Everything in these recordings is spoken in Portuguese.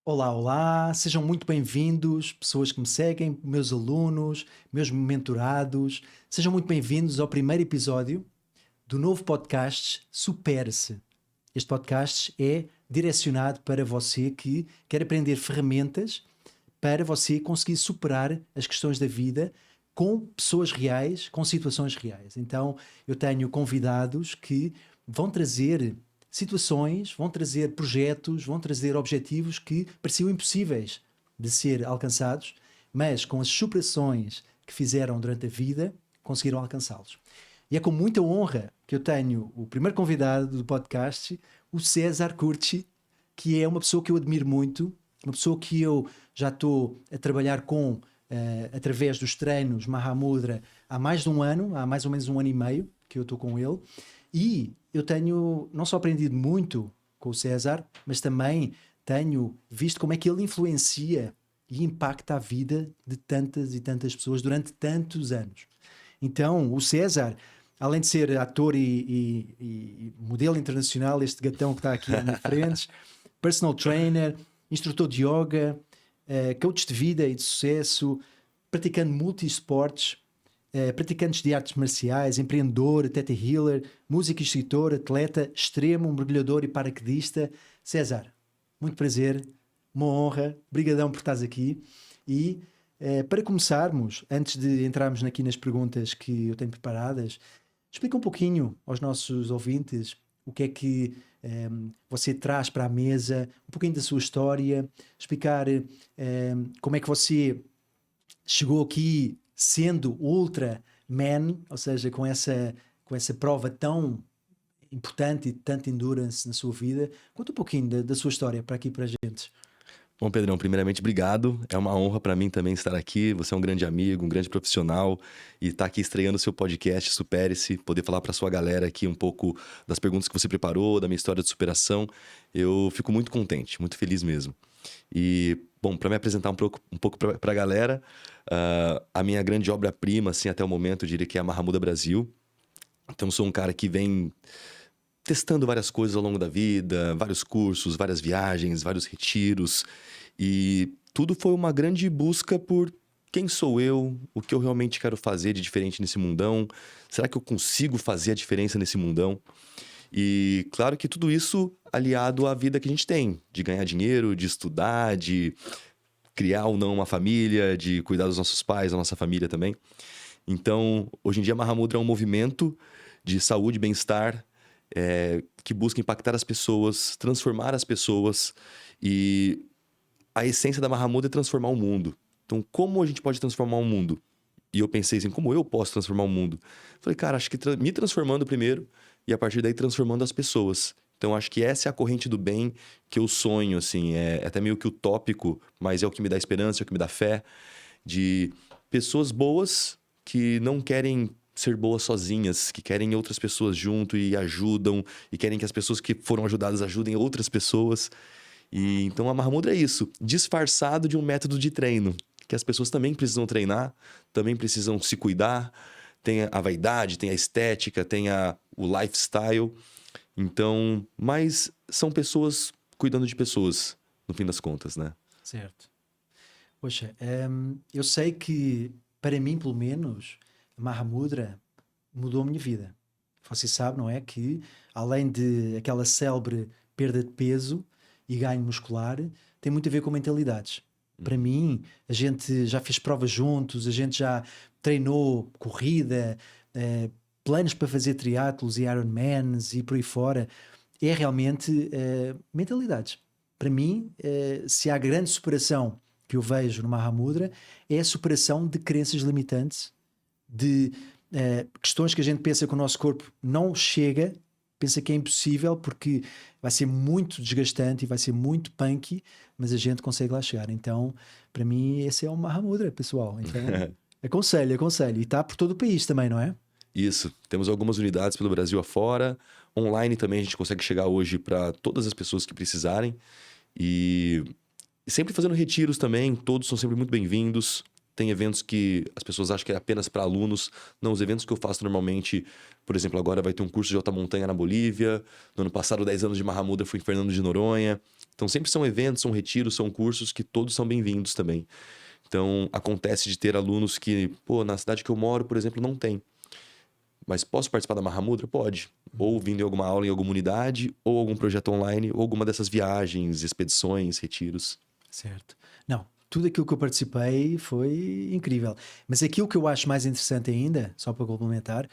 Olá, olá, sejam muito bem-vindos, pessoas que me seguem, meus alunos, meus mentorados, sejam muito bem-vindos ao primeiro episódio do novo podcast Supere-se. Este podcast é direcionado para você que quer aprender ferramentas para você conseguir superar as questões da vida com pessoas reais, com situações reais. Então, eu tenho convidados que vão trazer situações, vão trazer projetos, vão trazer objetivos que pareciam impossíveis de ser alcançados, mas com as superações que fizeram durante a vida, conseguiram alcançá-los. E é com muita honra que eu tenho o primeiro convidado do podcast, o César Curti, que é uma pessoa que eu admiro muito, uma pessoa que eu já estou a trabalhar com através dos treinos Mahamudra há mais de um ano, há mais ou menos um ano e meio que eu estou com ele, e eu tenho não só aprendido muito com o César, mas também tenho visto como é que ele influencia e impacta a vida de tantas e tantas pessoas durante tantos anos. Então, o César, além de ser ator e modelo internacional, este gatão que está aqui à minha frente, personal trainer, instrutor de yoga, coach de vida e de sucesso, praticando multi-esportes, praticantes de artes marciais, empreendedor, theta healer, músico e escritor, atleta, extremo, mergulhador e paraquedista. César, muito prazer, uma honra, brigadão por estás aqui. E para começarmos, antes de entrarmos aqui nas perguntas que eu tenho preparadas, explica um pouquinho aos nossos ouvintes o que é que você traz para a mesa, um pouquinho da sua história, explicar como é que você chegou aqui sendo ultra man, ou seja, com essa prova tão importante e de tanta endurance na sua vida. Conta um pouquinho da sua história para aqui para a gente. Bom, Pedrão, primeiramente, obrigado. É uma honra para mim também estar aqui. Você é um grande amigo, um grande profissional e estar aqui estreando o seu podcast Supere-se, poder falar para sua galera aqui um pouco das perguntas que você preparou, da minha história de superação. Eu fico muito contente, muito feliz mesmo. E, bom, para me apresentar um pouco para a galera, a minha grande obra-prima, assim, até o momento, eu diria que é a Mahamudra Brasil. Então, sou um cara que vem testando várias coisas ao longo da vida, vários cursos, várias viagens, vários retiros. E tudo foi uma grande busca por quem sou eu, o que eu realmente quero fazer de diferente nesse mundão. Será que eu consigo fazer a diferença nesse mundão? E claro que tudo isso aliado à vida que a gente tem, de ganhar dinheiro, de estudar, de criar ou não uma família, de cuidar dos nossos pais, da nossa família também. Então, hoje em dia, Mahamudra é um movimento de saúde e bem-estar que busca impactar as pessoas, transformar as pessoas, e a essência da Mahamudra é transformar o mundo. Então, como a gente pode transformar o mundo? E eu pensei assim, como eu posso transformar o mundo? Falei, cara, acho que me transformando primeiro e a partir daí transformando as pessoas. Então, acho que essa é a corrente do bem que eu sonho, assim, é até meio que utópico, mas é o que me dá esperança, é o que me dá fé, de pessoas boas que não querem ser boas sozinhas, que querem outras pessoas junto e ajudam, e querem que as pessoas que foram ajudadas ajudem outras pessoas. E então a Mahamudra é isso, disfarçado de um método de treino, que as pessoas também precisam treinar, também precisam se cuidar, tem a vaidade, tem a estética, tem o lifestyle. Então, mas são pessoas cuidando de pessoas, no fim das contas, né? Certo. Poxa, eu sei que, para mim, pelo menos, a Mahamudra mudou a minha vida. Você sabe, não é? Que, além de aquela célebre perda de peso e ganho muscular, tem muito a ver com mentalidades. Para mim, a gente já fez provas juntos, a gente já treinou corrida, planos para fazer triatlos e Ironmans e por aí fora. É realmente mentalidades. Para mim, se há grande superação que eu vejo no Mahamudra, é a superação de crenças limitantes, de questões que a gente pensa que o nosso corpo não chega, pensa que é impossível porque vai ser muito desgastante e vai ser muito punky, mas a gente consegue lá chegar. Então, para mim, esse é o Mahamudra, pessoal. Então, aconselho, aconselho. E está por todo o país também, não é? Isso. Temos algumas unidades pelo Brasil afora. Online também a gente consegue chegar hoje para todas as pessoas que precisarem. E sempre fazendo retiros também, todos são sempre muito bem-vindos. Tem eventos que as pessoas acham que é apenas para alunos. Não, os eventos que eu faço normalmente, por exemplo, agora vai ter um curso de alta montanha na Bolívia. No ano passado, 10 anos de Mahamudra, fui em Fernando de Noronha. Então, sempre são eventos, são retiros, são cursos que todos são bem-vindos também. Então, acontece de ter alunos que, pô, na cidade que eu moro, por exemplo, não tem. Mas posso participar da Mahamudra? Pode. Ou vindo em alguma aula em alguma unidade, ou algum projeto online, ou alguma dessas viagens, expedições, retiros. Certo. Não, tudo aquilo que eu participei foi incrível. Mas aquilo que eu acho mais interessante ainda, só para complementar,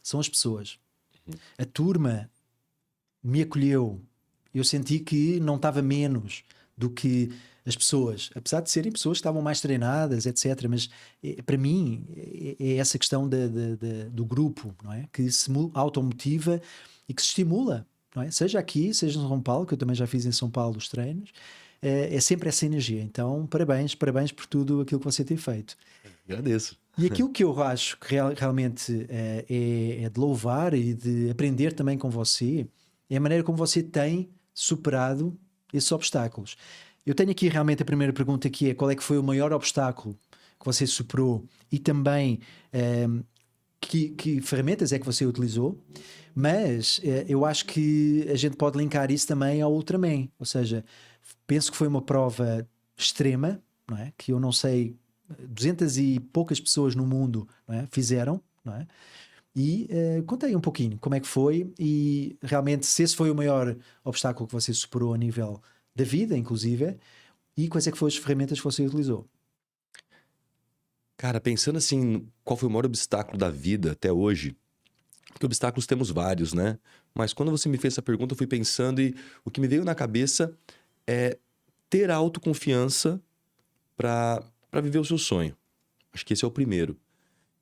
são as pessoas. A turma me acolheu. Eu senti que não estava menos do que as pessoas, apesar de serem pessoas que estavam mais treinadas, etc. Mas para mim é essa questão do grupo, não é? Que se automotiva e que se estimula, não é? Seja aqui, seja em São Paulo, que eu também já fiz em São Paulo os treinos, é sempre essa energia. Então, parabéns por tudo aquilo que você tem feito. Agradeço. E aquilo que eu acho que realmente é de louvar e de aprender também com você é a maneira como você tem superado esses obstáculos. Eu tenho aqui realmente a primeira pergunta, que é: qual é que foi o maior obstáculo que você superou, e também que ferramentas é que você utilizou? Mas eu acho que a gente pode linkar isso também ao Ultraman, ou seja, penso que foi uma prova extrema, não é? Que eu não sei, 200 e poucas pessoas no mundo, não é? Fizeram, não é? E contei um pouquinho como é que foi, e realmente se esse foi o maior obstáculo que você superou a nível da vida, inclusive, e quais é que foram as ferramentas que você utilizou. Cara, pensando assim, qual foi o maior obstáculo da vida até hoje? Porque obstáculos temos vários, né? Mas quando você me fez essa pergunta, eu fui pensando e o que me veio na cabeça é ter autoconfiança para viver o seu sonho. Acho que esse é o primeiro.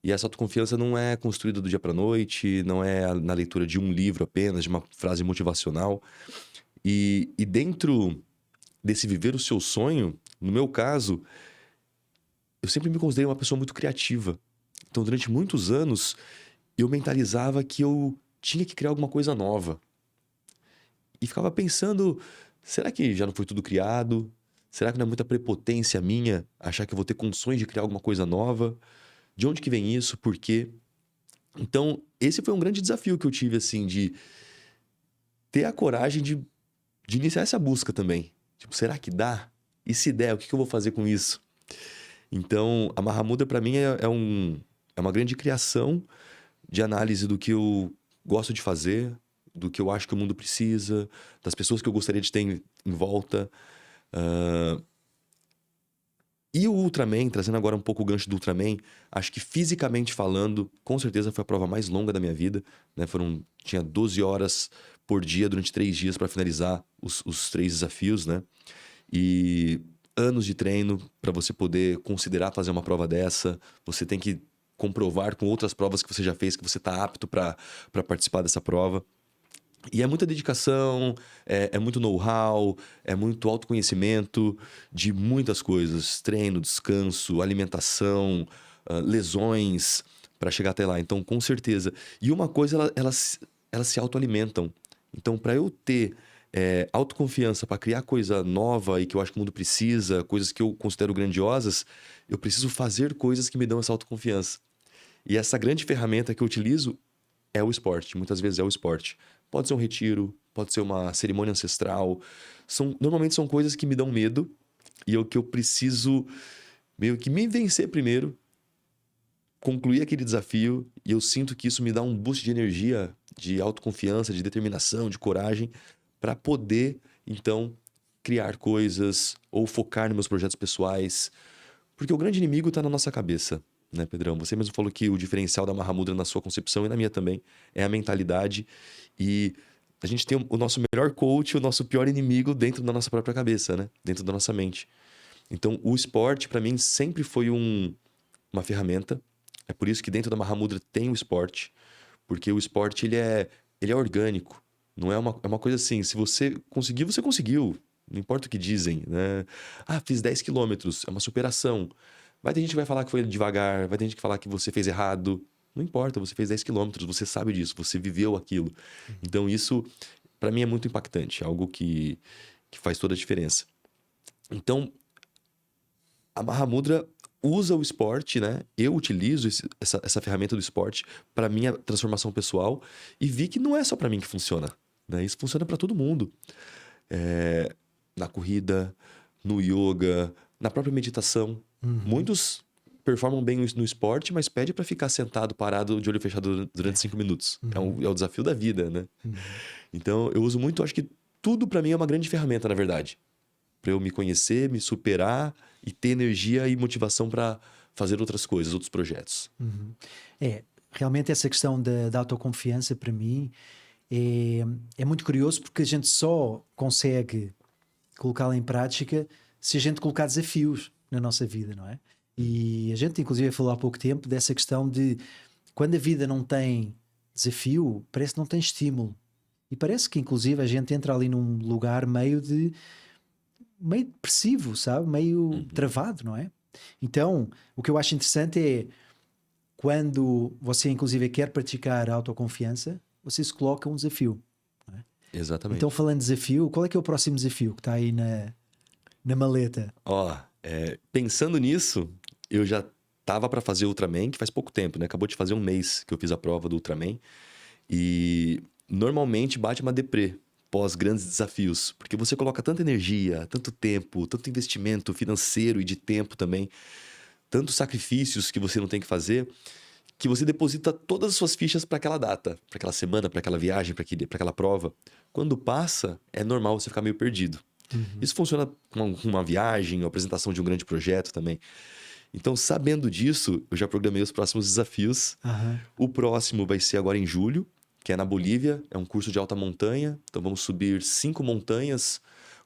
E essa autoconfiança não é construída do dia para noite, não é na leitura de um livro apenas, de uma frase motivacional. E dentro desse viver o seu sonho, no meu caso, eu sempre me considerei uma pessoa muito criativa. Então, durante muitos anos, eu mentalizava que eu tinha que criar alguma coisa nova. E ficava pensando, será que já não foi tudo criado? Será que não é muita prepotência minha achar que eu vou ter condições de criar alguma coisa nova? De onde que vem isso? Por quê? Então, esse foi um grande desafio que eu tive, assim, de ter a coragem de iniciar essa busca também. Tipo, será que dá? E se der, o que eu vou fazer com isso? Então, a Mahamudra, para mim, é uma grande criação de análise do que eu gosto de fazer, do que eu acho que o mundo precisa, das pessoas que eu gostaria de ter em volta. E o Ultraman, trazendo agora um pouco o gancho do Ultraman, acho que fisicamente falando, com certeza foi a prova mais longa da minha vida, né? Tinha 12 horas por dia durante 3 dias para finalizar os 3 desafios, né? E anos de treino para você poder considerar fazer uma prova dessa. Você tem que comprovar com outras provas que você já fez que você está apto para participar dessa prova. E é muita dedicação, é muito know-how, é muito autoconhecimento de muitas coisas. Treino, descanso, alimentação, lesões para chegar até lá. Então, com certeza. E uma coisa, elas se autoalimentam. Então, para eu ter autoconfiança para criar coisa nova e que eu acho que o mundo precisa, coisas que eu considero grandiosas, eu preciso fazer coisas que me dão essa autoconfiança. E essa grande ferramenta que eu utilizo é o esporte. Muitas vezes é o esporte. Pode ser um retiro, pode ser uma cerimônia ancestral. Normalmente são coisas que me dão medo e que eu preciso meio que me vencer primeiro, concluir aquele desafio, e eu sinto que isso me dá um boost de energia, de autoconfiança, de determinação, de coragem, para poder, então, criar coisas ou focar nos meus projetos pessoais. Porque o grande inimigo está na nossa cabeça, né, Pedrão? Você mesmo falou que o diferencial da Mahamudra na sua concepção e na minha também é a mentalidade. E a gente tem o nosso melhor coach, o nosso pior inimigo dentro da nossa própria cabeça, né? Dentro da nossa mente. Então, o esporte, para mim, sempre foi uma ferramenta. É por isso que dentro da Mahamudra tem o esporte. Porque o esporte, ele é orgânico. Não é uma coisa assim, se você conseguiu, você conseguiu. Não importa o que dizem, né? Ah, fiz 10 quilômetros, é uma superação. Vai ter gente que vai falar que foi devagar, vai ter gente que falar que você fez errado. Não importa, você fez 10 quilômetros, você sabe disso, você viveu aquilo. Então isso, para mim, é muito impactante, algo que faz toda a diferença. Então, a Mahamudra usa o esporte, né? Eu utilizo essa ferramenta do esporte para minha transformação pessoal e vi que não é só para mim que funciona, né? Isso funciona para todo mundo. na corrida, no yoga, na própria meditação. Muitos performam bem no esporte, mas pede para ficar sentado, parado, de olho fechado durante 5 minutos. É o desafio da vida, né? Então, eu uso muito, acho que tudo para mim é uma grande ferramenta, na verdade. Para eu me conhecer, me superar e ter energia e motivação para fazer outras coisas, outros projetos. Realmente essa questão da autoconfiança, para mim, é muito curioso, porque a gente só consegue colocá-la em prática se a gente colocar desafios na nossa vida, não é? E a gente, inclusive, falou há pouco tempo dessa questão de quando a vida não tem desafio, parece que não tem estímulo. E parece que, inclusive, a gente entra ali num lugar meio depressivo, sabe? Meio travado, não é? Então, o que eu acho interessante é quando você, inclusive, quer praticar a autoconfiança, você se coloca um desafio. Não é? Exatamente. Então, falando de desafio, qual é que é o próximo desafio que está aí na maleta? Pensando nisso, eu já tava para fazer o Ultraman, que faz pouco tempo, né? Acabou de fazer um mês que eu fiz a prova do Ultraman. E normalmente bate uma deprê pós grandes desafios, porque você coloca tanta energia, tanto tempo, tanto investimento financeiro e de tempo também, tantos sacrifícios que você não tem que fazer, que você deposita todas as suas fichas para aquela data, para aquela semana, para aquela viagem, para aquela prova. Quando passa, é normal você ficar meio perdido. Isso funciona com uma viagem, uma apresentação de um grande projeto também. Então, sabendo disso, eu já programei os próximos desafios. O próximo vai ser agora em julho, que é na Bolívia. É um curso de alta montanha. Então, vamos subir 5 montanhas,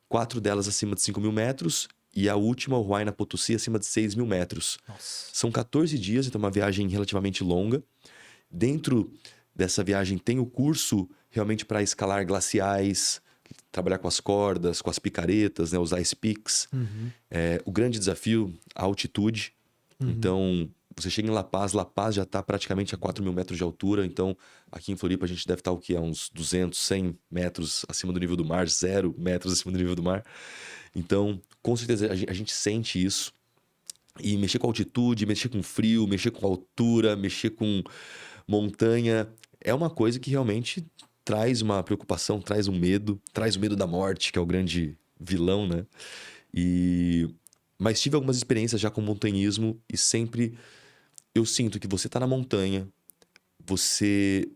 4 delas acima de 5.000 metros. E a última, o Huayna Potosí, acima de 6.000 metros. Nossa. São 14 dias, então é uma viagem relativamente longa. Dentro dessa viagem tem o curso realmente para escalar glaciais, trabalhar com as cordas, com as picaretas, né, os ice picks. O grande desafio, a altitude. Então, você chega em La Paz já está praticamente a 4.000 metros de altura. Então, aqui em Floripa a gente deve estar o quê? A uns 200, 100 metros acima do nível do mar, 0 metros acima do nível do mar. Então, com certeza a gente sente isso. E mexer com altitude, mexer com frio, mexer com altura, mexer com montanha, é uma coisa que realmente traz uma preocupação, traz o medo da morte, que é o grande vilão, né? Mas tive algumas experiências já com montanhismo e sempre eu sinto que você tá na montanha, você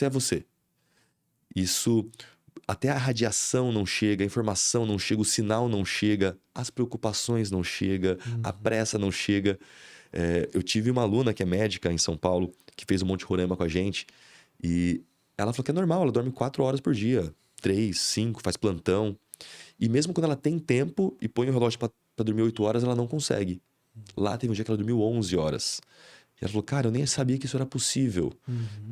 é você. Isso, até a radiação não chega, a informação não chega, o sinal não chega, as preocupações não chegam, a pressa não chega. Eu tive uma aluna que é médica em São Paulo, que fez um Monte Roraima com a gente, e ela falou que é normal, ela dorme 4 horas por dia, 3, 5, faz plantão. E mesmo quando ela tem tempo e põe o relógio para dormir 8 horas, ela não consegue. Lá teve um dia que ela dormiu 11 horas. E ela falou, cara, eu nem sabia que isso era possível.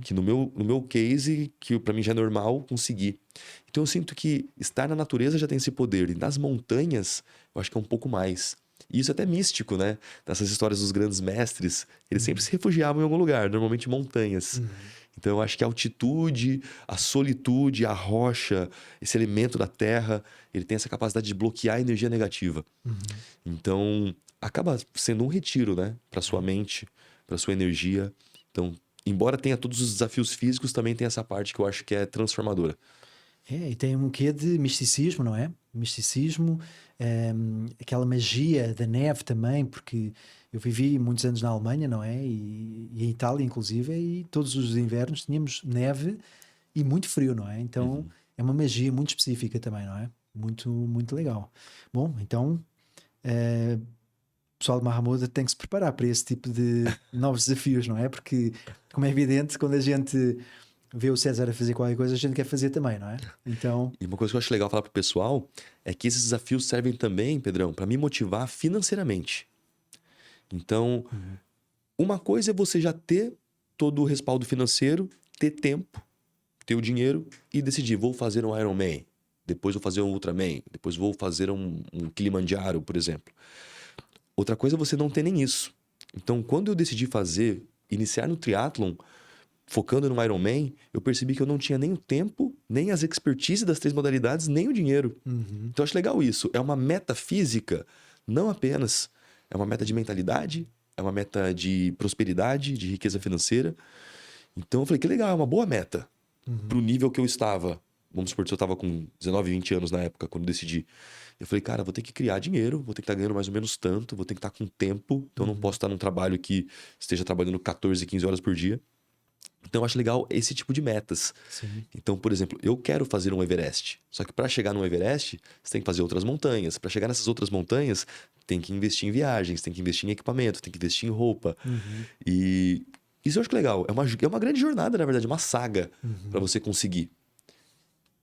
Que no meu case, que para mim já é normal, consegui. Então eu sinto que estar na natureza já tem esse poder. E nas montanhas, eu acho que é um pouco mais. E isso é até místico, né? Nessas histórias dos grandes mestres, eles sempre se refugiavam em algum lugar, normalmente montanhas. Então eu acho que a altitude, a solitude, a rocha, esse elemento da terra, ele tem essa capacidade de bloquear a energia negativa. Então acaba sendo um retiro, né? Para sua mente, para sua energia. Então, embora tenha todos os desafios físicos, também tem essa parte que eu acho que é transformadora. E tem um quê de misticismo, não é? Misticismo, aquela magia da neve também, porque eu vivi muitos anos na Alemanha, não é? E em Itália, inclusive, e todos os invernos tínhamos neve e muito frio, não é? Então é uma magia muito específica também, não é? Muito, muito legal. Bom, então, o pessoal de Mahamudra tem que se preparar para esse tipo de novos desafios, não é? Porque, como é evidente, quando a gente vê o César a fazer qualquer coisa, a gente quer fazer também, não é? Então, E uma coisa que eu acho legal falar pro pessoal é que esses desafios servem também, Pedrão, para me motivar financeiramente. Então, uma coisa é você já ter todo o respaldo financeiro, ter tempo, ter o dinheiro e decidir, vou fazer um Ironman, depois vou fazer um Ultraman, depois vou fazer um Kilimanjaro, por exemplo. Outra coisa é você não ter nem isso. Então, quando eu decidi iniciar no triatlon, focando no Ironman, eu percebi que eu não tinha nem o tempo, nem as expertise das 3 modalidades, nem o dinheiro. Então, eu acho legal isso. É uma meta física, não apenas. É uma meta de mentalidade, é uma meta de prosperidade, de riqueza financeira. Então, eu falei, que legal, é uma boa meta. Pro nível que eu estava. vamos supor que eu tava com 19, 20 anos na época, quando eu decidi. Eu falei, cara, vou ter que criar dinheiro, vou ter que estar ganhando mais ou menos tanto, vou ter que estar com tempo, então eu não posso estar num trabalho que esteja trabalhando 14, 15 horas por dia. Então eu acho legal esse tipo de metas. Sim. Então, por exemplo, eu quero fazer um Everest. Só que para chegar no Everest, você tem que fazer outras montanhas. Para chegar nessas outras montanhas, tem que investir em viagens, tem que investir em equipamento, tem que investir em roupa. E isso eu acho legal. É uma grande jornada, na verdade, uma saga para você conseguir.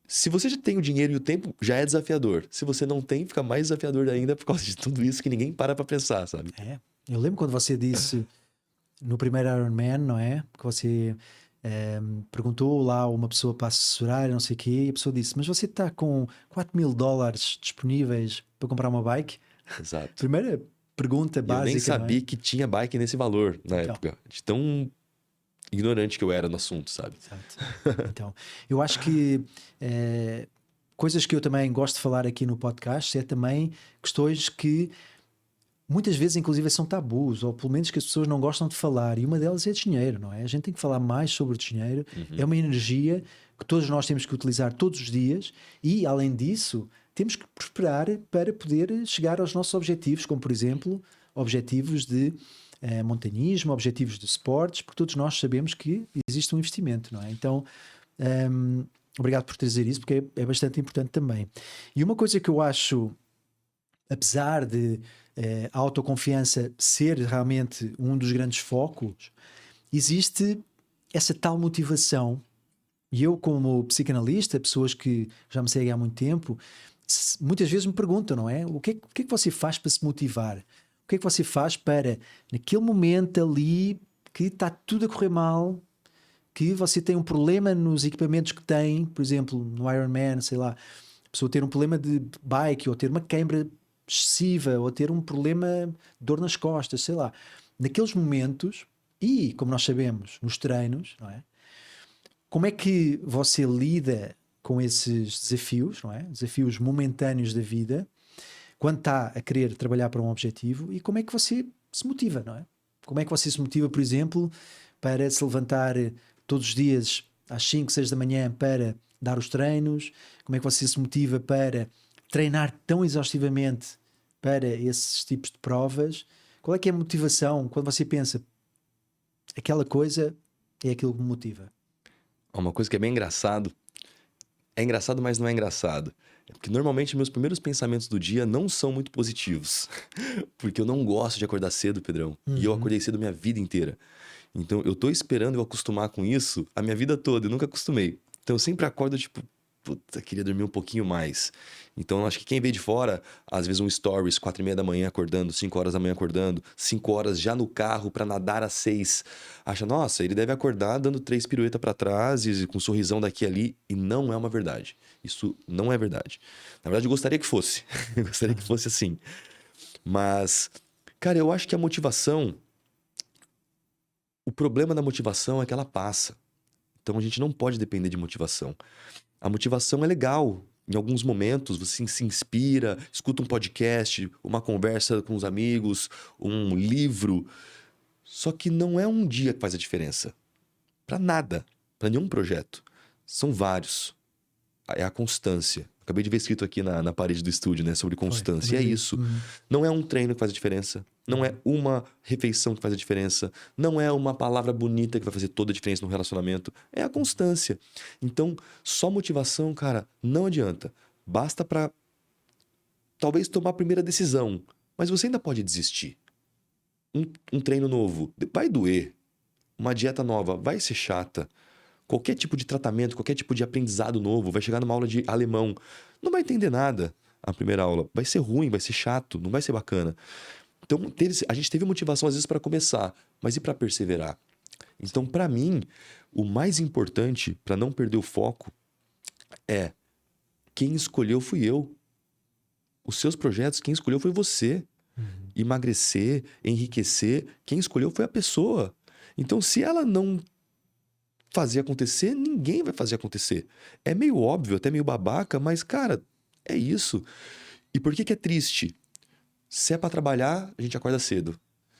Se você já tem o dinheiro e o tempo, já é desafiador. Se você não tem, fica mais desafiador ainda por causa de tudo isso que ninguém para pensar, sabe? É. Eu lembro quando você disse no primeiro Ironman, não é? Que você perguntou lá a uma pessoa para assessorar, não sei o quê, e a pessoa disse: Mas você está com $4.000 disponíveis para comprar uma bike? Exato. Primeira pergunta E eu nem básica, não é? sabia que tinha bike nesse valor na Então. época. De tão ignorante que eu era no assunto, sabe? Exato. Então, eu acho que coisas que eu também gosto de falar aqui no podcast é também questões que muitas vezes, inclusive, são tabus, ou pelo menos que as pessoas não gostam de falar, e uma delas é dinheiro, não é? A gente tem que falar mais sobre o dinheiro, é uma energia que todos nós temos que utilizar todos os dias, e além disso, temos que prosperar para poder chegar aos nossos objetivos, como por exemplo, objetivos de montanhismo, objetivos de esportes, porque todos nós sabemos que existe um investimento, não é? Então, obrigado por trazer isso, porque é bastante importante também. E uma coisa que eu acho, apesar de a autoconfiança ser realmente um dos grandes focos, existe essa tal motivação. E eu, como psicanalista, pessoas que já me seguem há muito tempo, muitas vezes me perguntam, não é? O que é que você faz para se motivar? O que é que você faz para, naquele momento ali, que está tudo a correr mal, que você tem um problema nos equipamentos que tem, por exemplo, no Ironman, sei lá, a pessoa ter um problema de bike, ou ter uma queimbra excessiva, ou ter um problema de dor nas costas, sei lá. Naqueles momentos, e como nós sabemos, nos treinos, não é? Como é que você lida com esses desafios, não é? Desafios momentâneos da vida, quando está a querer trabalhar para um objetivo, e como é que você se motiva, não é? Como é que você se motiva, por exemplo, para se levantar todos os dias às 5, 6 da manhã para dar os treinos? Como é que você se motiva para treinar tão exaustivamente para esses tipos de provas? Qual é que é a motivação quando você pensa aquela coisa é aquilo que me motiva? Uma coisa que é bem engraçado. É engraçado, mas não é engraçado. É porque normalmente meus primeiros pensamentos do dia não são muito positivos. Porque eu não gosto de acordar cedo, Pedrão. E eu acordei cedo minha vida inteira. Então eu tô esperando eu acostumar com isso a minha vida toda. Eu nunca acostumei. Então eu sempre acordo tipo, puta, queria dormir um pouquinho mais. Então eu acho que quem vê de fora, às vezes um stories, 4:30 da manhã acordando, 5 horas da manhã acordando, 5 horas já no carro pra nadar às 6. Acha, nossa, ele deve acordar dando 3 piruetas pra trás e com um sorrisão daqui e ali. E não é uma verdade. Isso não é verdade. Na verdade, eu gostaria que fosse. Eu gostaria que fosse assim. Mas, cara, eu acho que a motivação. O problema da motivação é que ela passa. Então a gente não pode depender de motivação. A motivação é legal. Em alguns momentos você se inspira, escuta um podcast, uma conversa com os amigos, um livro. Só que não é um dia que faz a diferença. Para nada. Para nenhum projeto. São vários. É a constância. Acabei de ver escrito aqui na parede do estúdio, né? Sobre constância. E é isso. Não é um treino que faz a diferença. Não é uma refeição que faz a diferença. Não é uma palavra bonita que vai fazer toda a diferença no relacionamento. É a constância. Então, só motivação, cara, não adianta. Basta pra talvez tomar a primeira decisão. Mas você ainda pode desistir. Um treino novo vai doer. Uma dieta nova vai ser chata. Qualquer tipo de tratamento, qualquer tipo de aprendizado novo, vai chegar numa aula de alemão, não vai entender nada a primeira aula. Vai ser ruim, vai ser chato, não vai ser bacana. Então, a gente teve motivação às vezes para começar, mas e para perseverar? Então, para mim, o mais importante para não perder o foco é quem escolheu fui eu. Os seus projetos, quem escolheu foi você. Emagrecer, enriquecer, quem escolheu foi a pessoa. Então, se ela não fazer acontecer, ninguém vai fazer acontecer. É meio óbvio, até meio babaca, mas, cara, é isso. E por que é triste? Se é pra trabalhar, a gente acorda cedo.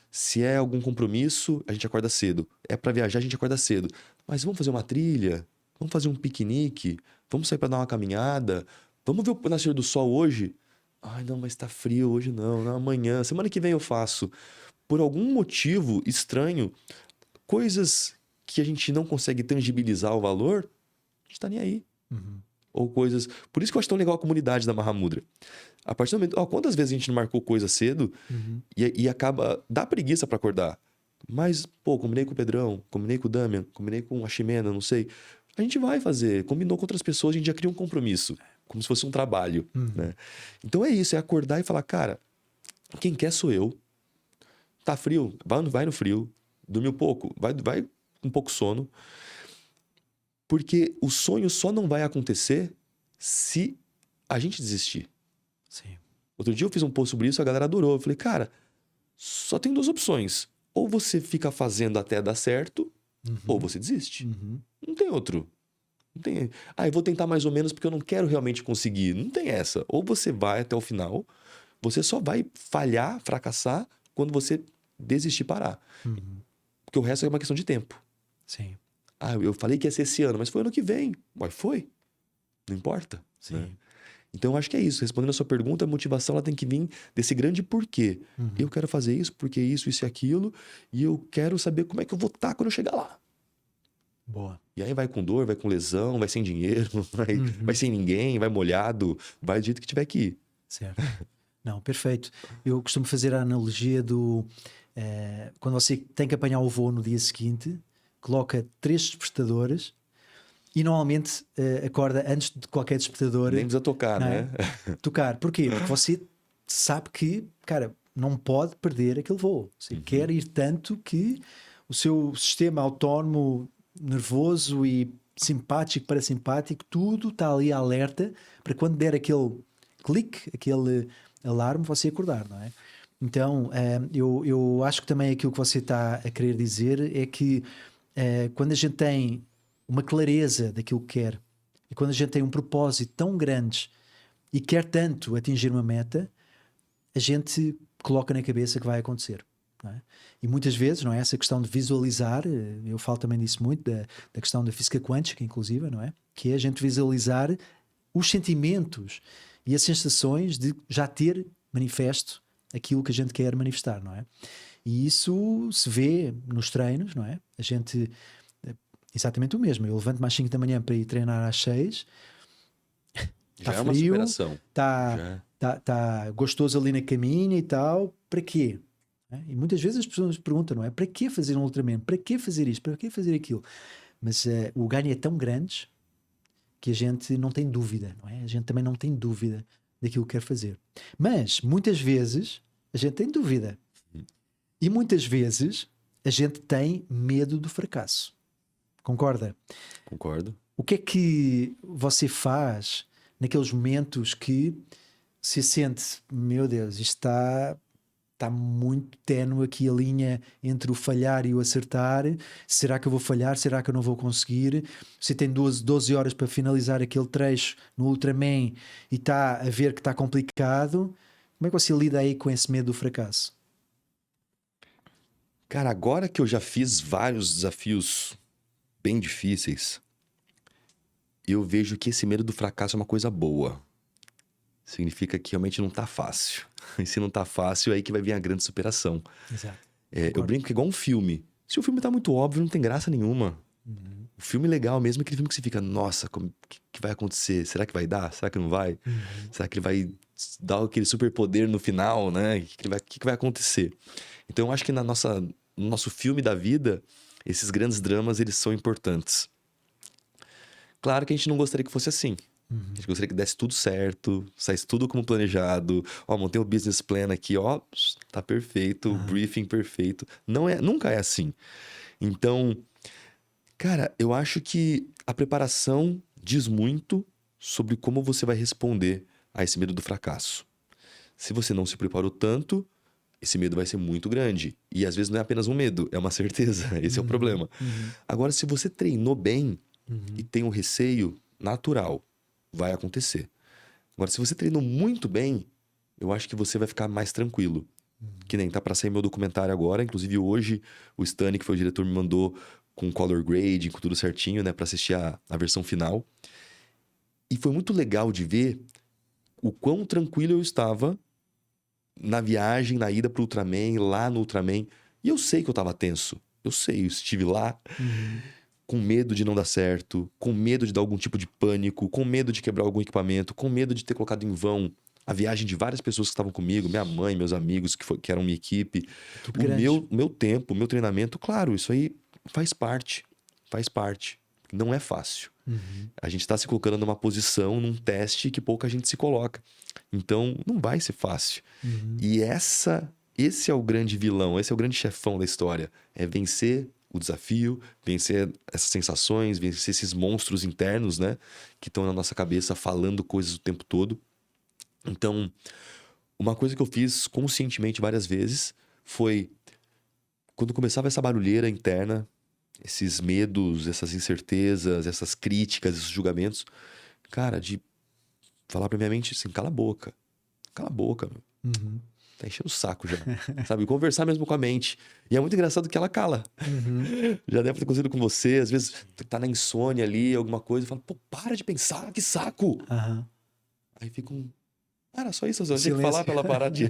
Se é algum compromisso, a gente acorda cedo. É pra viajar, a gente acorda cedo. Mas vamos fazer uma trilha? Vamos fazer um piquenique? Vamos sair pra dar uma caminhada? Vamos ver o nascer do sol hoje? Ai, não, mas tá frio hoje não. Não, amanhã. Semana que vem eu faço. Por algum motivo estranho, coisas que a gente não consegue tangibilizar o valor, a gente tá nem aí. Ou coisas... Por isso que eu acho tão legal a comunidade da Mahamudra. A partir do momento... quantas vezes a gente não marcou coisa cedo e acaba... Dá preguiça pra acordar. Mas, pô, combinei com o Pedrão, combinei com o Damian, combinei com a Ximena, não sei. A gente vai fazer. Combinou com outras pessoas, a gente já cria um compromisso. Como se fosse um trabalho, né? Então é isso, é acordar e falar, cara, quem quer sou eu. Tá frio? Vai no frio. Dormiu pouco? Vai com pouco sono. Porque o sonho só não vai acontecer se a gente desistir. Sim. Outro dia eu fiz um post sobre isso, a galera adorou. Eu falei, cara, só tem duas opções. Ou você fica fazendo até dar certo, ou você desiste. Não tem outro. Não tem... eu vou tentar mais ou menos porque eu não quero realmente conseguir. Não tem essa. Ou você vai até o final, você só vai falhar, fracassar, quando você desistir e parar. Porque o resto é uma questão de tempo. Sim. Eu falei que ia ser esse ano, mas foi ano que vem. Mas foi. Não importa. Sim. Né? Então, eu acho que é isso. Respondendo a sua pergunta, a motivação ela tem que vir desse grande porquê. Eu quero fazer isso, porque isso e aquilo, e eu quero saber como é que eu vou estar quando eu chegar lá. Boa. E aí vai com dor, vai com lesão, vai sem dinheiro, vai sem ninguém, vai molhado, vai do jeito que tiver que ir. Certo. Não, perfeito. Eu costumo fazer a analogia do... quando você tem que apanhar o voo no dia seguinte, coloca 3 despertadores e normalmente acorda antes de qualquer despertador. Nem precisa tocar, né? Tocar. Porquê? Porque você sabe que, cara, não pode perder aquele voo. Você quer ir tanto que o seu sistema autónomo, nervoso e simpático, parasimpático, tudo está ali alerta para quando der aquele clique, aquele alarme, você acordar, não é? Então, eu acho que também aquilo que você está a querer dizer é que quando a gente tem uma clareza daquilo que quer e quando a gente tem um propósito tão grande e quer tanto atingir uma meta, a gente coloca na cabeça que vai acontecer. Não é? E muitas vezes, não é? Essa questão de visualizar, eu falo também disso muito, da questão da física quântica, inclusive, não é? Que é a gente visualizar os sentimentos e as sensações de já ter manifesto aquilo que a gente quer manifestar, não é? E isso se vê nos treinos, não é? A gente... Exatamente o mesmo. Eu levanto-me às 5 da manhã para ir treinar às 6. Está Já é uma frio, superação. está gostoso ali na caminha e tal. Para quê? E muitas vezes as pessoas perguntam, não é? Para que fazer um Ultraman? Para que fazer isto? Para que fazer aquilo? Mas o ganho é tão grande que a gente não tem dúvida, não é? A gente também não tem dúvida daquilo que quer fazer. Mas muitas vezes a gente tem dúvida. E muitas vezes a gente tem medo do fracasso. Concorda? Concordo. O que é que você faz naqueles momentos que se sente, meu Deus, isto está muito ténue aqui a linha entre o falhar e o acertar. Será que eu vou falhar? Será que eu não vou conseguir? Você tem 12 horas para finalizar aquele trecho no Ultraman e está a ver que está complicado. Como é que você lida aí com esse medo do fracasso? Cara, agora que eu já fiz vários desafios bem difíceis, eu vejo que esse medo do fracasso é uma coisa boa. Significa que realmente não tá fácil. E se não tá fácil, é aí que vai vir a grande superação. Exato. Eu brinco que é igual um filme. Se o filme tá muito óbvio, não tem graça nenhuma. O filme legal mesmo é aquele filme que você fica, nossa, o que vai acontecer? Será que vai dar? Será que não vai? Será que ele vai dar aquele superpoder no final, né? O que vai acontecer? Então eu acho que no nosso filme da vida, esses grandes dramas, eles são importantes. Claro que a gente não gostaria que fosse assim. A gente gostaria que desse tudo certo, saísse tudo como planejado. Montei um business plan aqui, tá perfeito, briefing perfeito. Nunca é assim. Então, cara, eu acho que a preparação diz muito sobre como você vai responder a esse medo do fracasso. Se você não se preparou tanto, esse medo vai ser muito grande. E às vezes não é apenas um medo, é uma certeza. Esse é o problema. Agora, se você treinou bem e tem um receio natural, vai acontecer. Agora, se você treinou muito bem, eu acho que você vai ficar mais tranquilo. Que nem tá pra sair meu documentário agora. Inclusive, hoje, o Stanley, que foi o diretor, me mandou com color grading, com tudo certinho, né? Pra assistir a versão final. E foi muito legal de ver o quão tranquilo eu estava na viagem, na ida pro Ultraman, lá no Ultraman. E eu sei que eu tava tenso. Eu sei, eu estive lá com medo de não dar certo, com medo de dar algum tipo de pânico, com medo de quebrar algum equipamento, com medo de ter colocado em vão a viagem de várias pessoas que estavam comigo, minha mãe, meus amigos, que eram minha equipe. Equipe O grande. meu tempo, o meu treinamento, claro, isso aí faz parte. Faz parte. Não é fácil. A gente está se colocando numa posição, num teste que pouca gente se coloca. Então, não vai ser fácil. E esse é o grande vilão, esse é o grande chefão da história. É vencer o desafio, vencer essas sensações, vencer esses monstros internos, né? Que estão na nossa cabeça falando coisas o tempo todo. Então, uma coisa que eu fiz conscientemente várias vezes foi... Quando começava essa barulheira interna, esses medos, essas incertezas, essas críticas, esses julgamentos, cara, de falar pra minha mente assim, cala a boca, meu. Tá enchendo o saco já, sabe? Conversar mesmo com a mente. E é muito engraçado que ela cala. Já deve ter acontecido com você, às vezes tá na insônia ali, alguma coisa, e fala, pô, para de pensar, que saco! Aham. Aí fica um... Ah, era só isso, eu só tinha que Silêncio. falar pra ela parar de...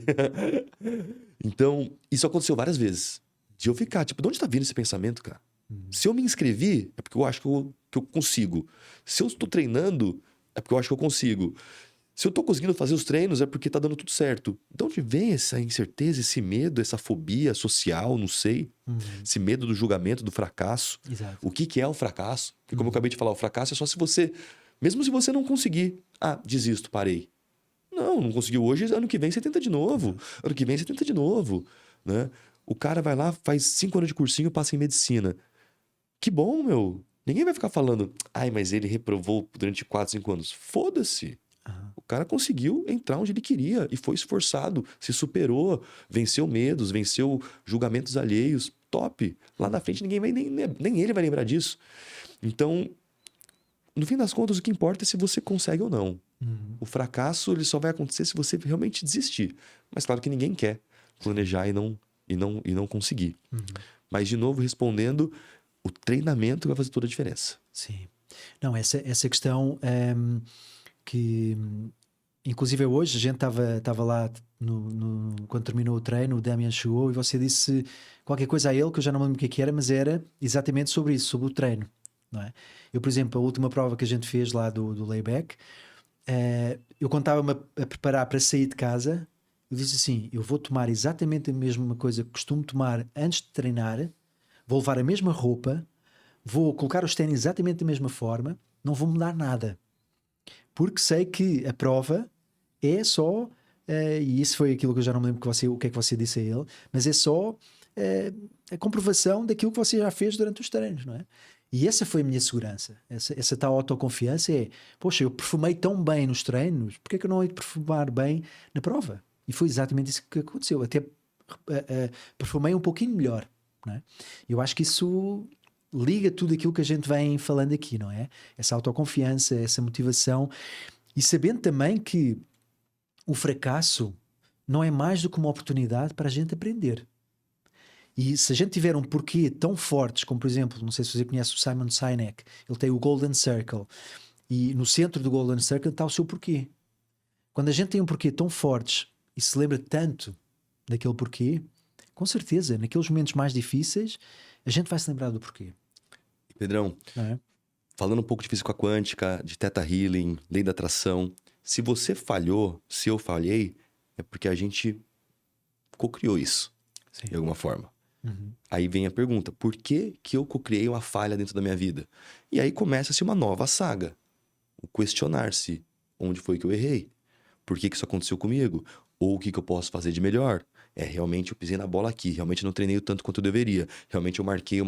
Então, isso aconteceu várias vezes. De eu ficar, tipo, de onde tá vindo esse pensamento, cara? Se eu me inscrevi, é porque eu acho que eu consigo. Se eu estou treinando, é porque eu acho que eu consigo. Se eu tô conseguindo fazer os treinos, é porque tá dando tudo certo. De onde vem essa incerteza, esse medo, essa fobia social, não sei. Esse medo do julgamento, do fracasso. Exato. O que é o fracasso? Porque como eu acabei de falar, o fracasso é só se você... Mesmo se você não conseguir. Ah, desisto, parei. Não conseguiu hoje, ano que vem você tenta de novo. Ano que vem você tenta de novo, né? O cara vai lá, faz 5 anos de cursinho, passa em medicina. Que bom, meu. Ninguém vai ficar falando, ai, mas ele reprovou durante 4, 5 anos. Foda-se. O cara conseguiu entrar onde ele queria e foi esforçado, se superou, venceu medos, venceu julgamentos alheios. Top. Lá na frente ninguém vai nem ele vai lembrar disso. Então, no fim das contas, o que importa é se você consegue ou não. O fracasso ele só vai acontecer se você realmente desistir. Mas claro que ninguém quer planejar e não conseguir. Mas, de novo, respondendo, o treinamento vai fazer toda a diferença. Sim. Não, essa questão que, inclusive hoje, a gente estava lá quando terminou o treino, o Damian chegou e você disse qualquer coisa a ele, que eu já não me lembro o que era, mas era exatamente sobre isso, sobre o treino. Não é? Eu, por exemplo, a última prova que a gente fez lá do layback, eu quando estava-me a preparar para sair de casa, eu disse assim, eu vou tomar exatamente a mesma coisa que costumo tomar antes de treinar, vou levar a mesma roupa, vou colocar os ténis exatamente da mesma forma, não vou mudar nada. Porque sei que a prova é só, e isso foi aquilo que eu já não me lembro o que é que você disse a ele, mas é só a comprovação daquilo que você já fez durante os treinos, não é? E essa foi a minha segurança, essa tal autoconfiança é, poxa, eu perfumei tão bem nos treinos, porque é que eu não hei de perfumar bem na prova? E foi exatamente isso que aconteceu, até perfumei um pouquinho melhor, não é? Eu acho que isso liga tudo aquilo que a gente vem falando aqui, não é? Essa autoconfiança, essa motivação e sabendo também que o fracasso não é mais do que uma oportunidade para a gente aprender. E se a gente tiver um porquê tão fortes, como por exemplo, não sei se você conhece o Simon Sinek, ele tem o Golden Circle e no centro do Golden Circle está o seu porquê. Quando a gente tem um porquê tão fortes e se lembra tanto daquele porquê, com certeza, naqueles momentos mais difíceis, a gente vai se lembrar do porquê. Pedrão, falando um pouco de física quântica, de Theta Healing, lei da atração, se você falhou, se eu falhei, é porque a gente cocriou isso, Sim. de alguma forma. Aí vem a pergunta, por que eu cocriei uma falha dentro da minha vida? E aí começa-se uma nova saga, o questionar-se, onde foi que eu errei? Por que isso aconteceu comigo? Ou o que eu posso fazer de melhor? Realmente eu pisei na bola aqui, realmente não treinei o tanto quanto eu deveria. Realmente eu marquei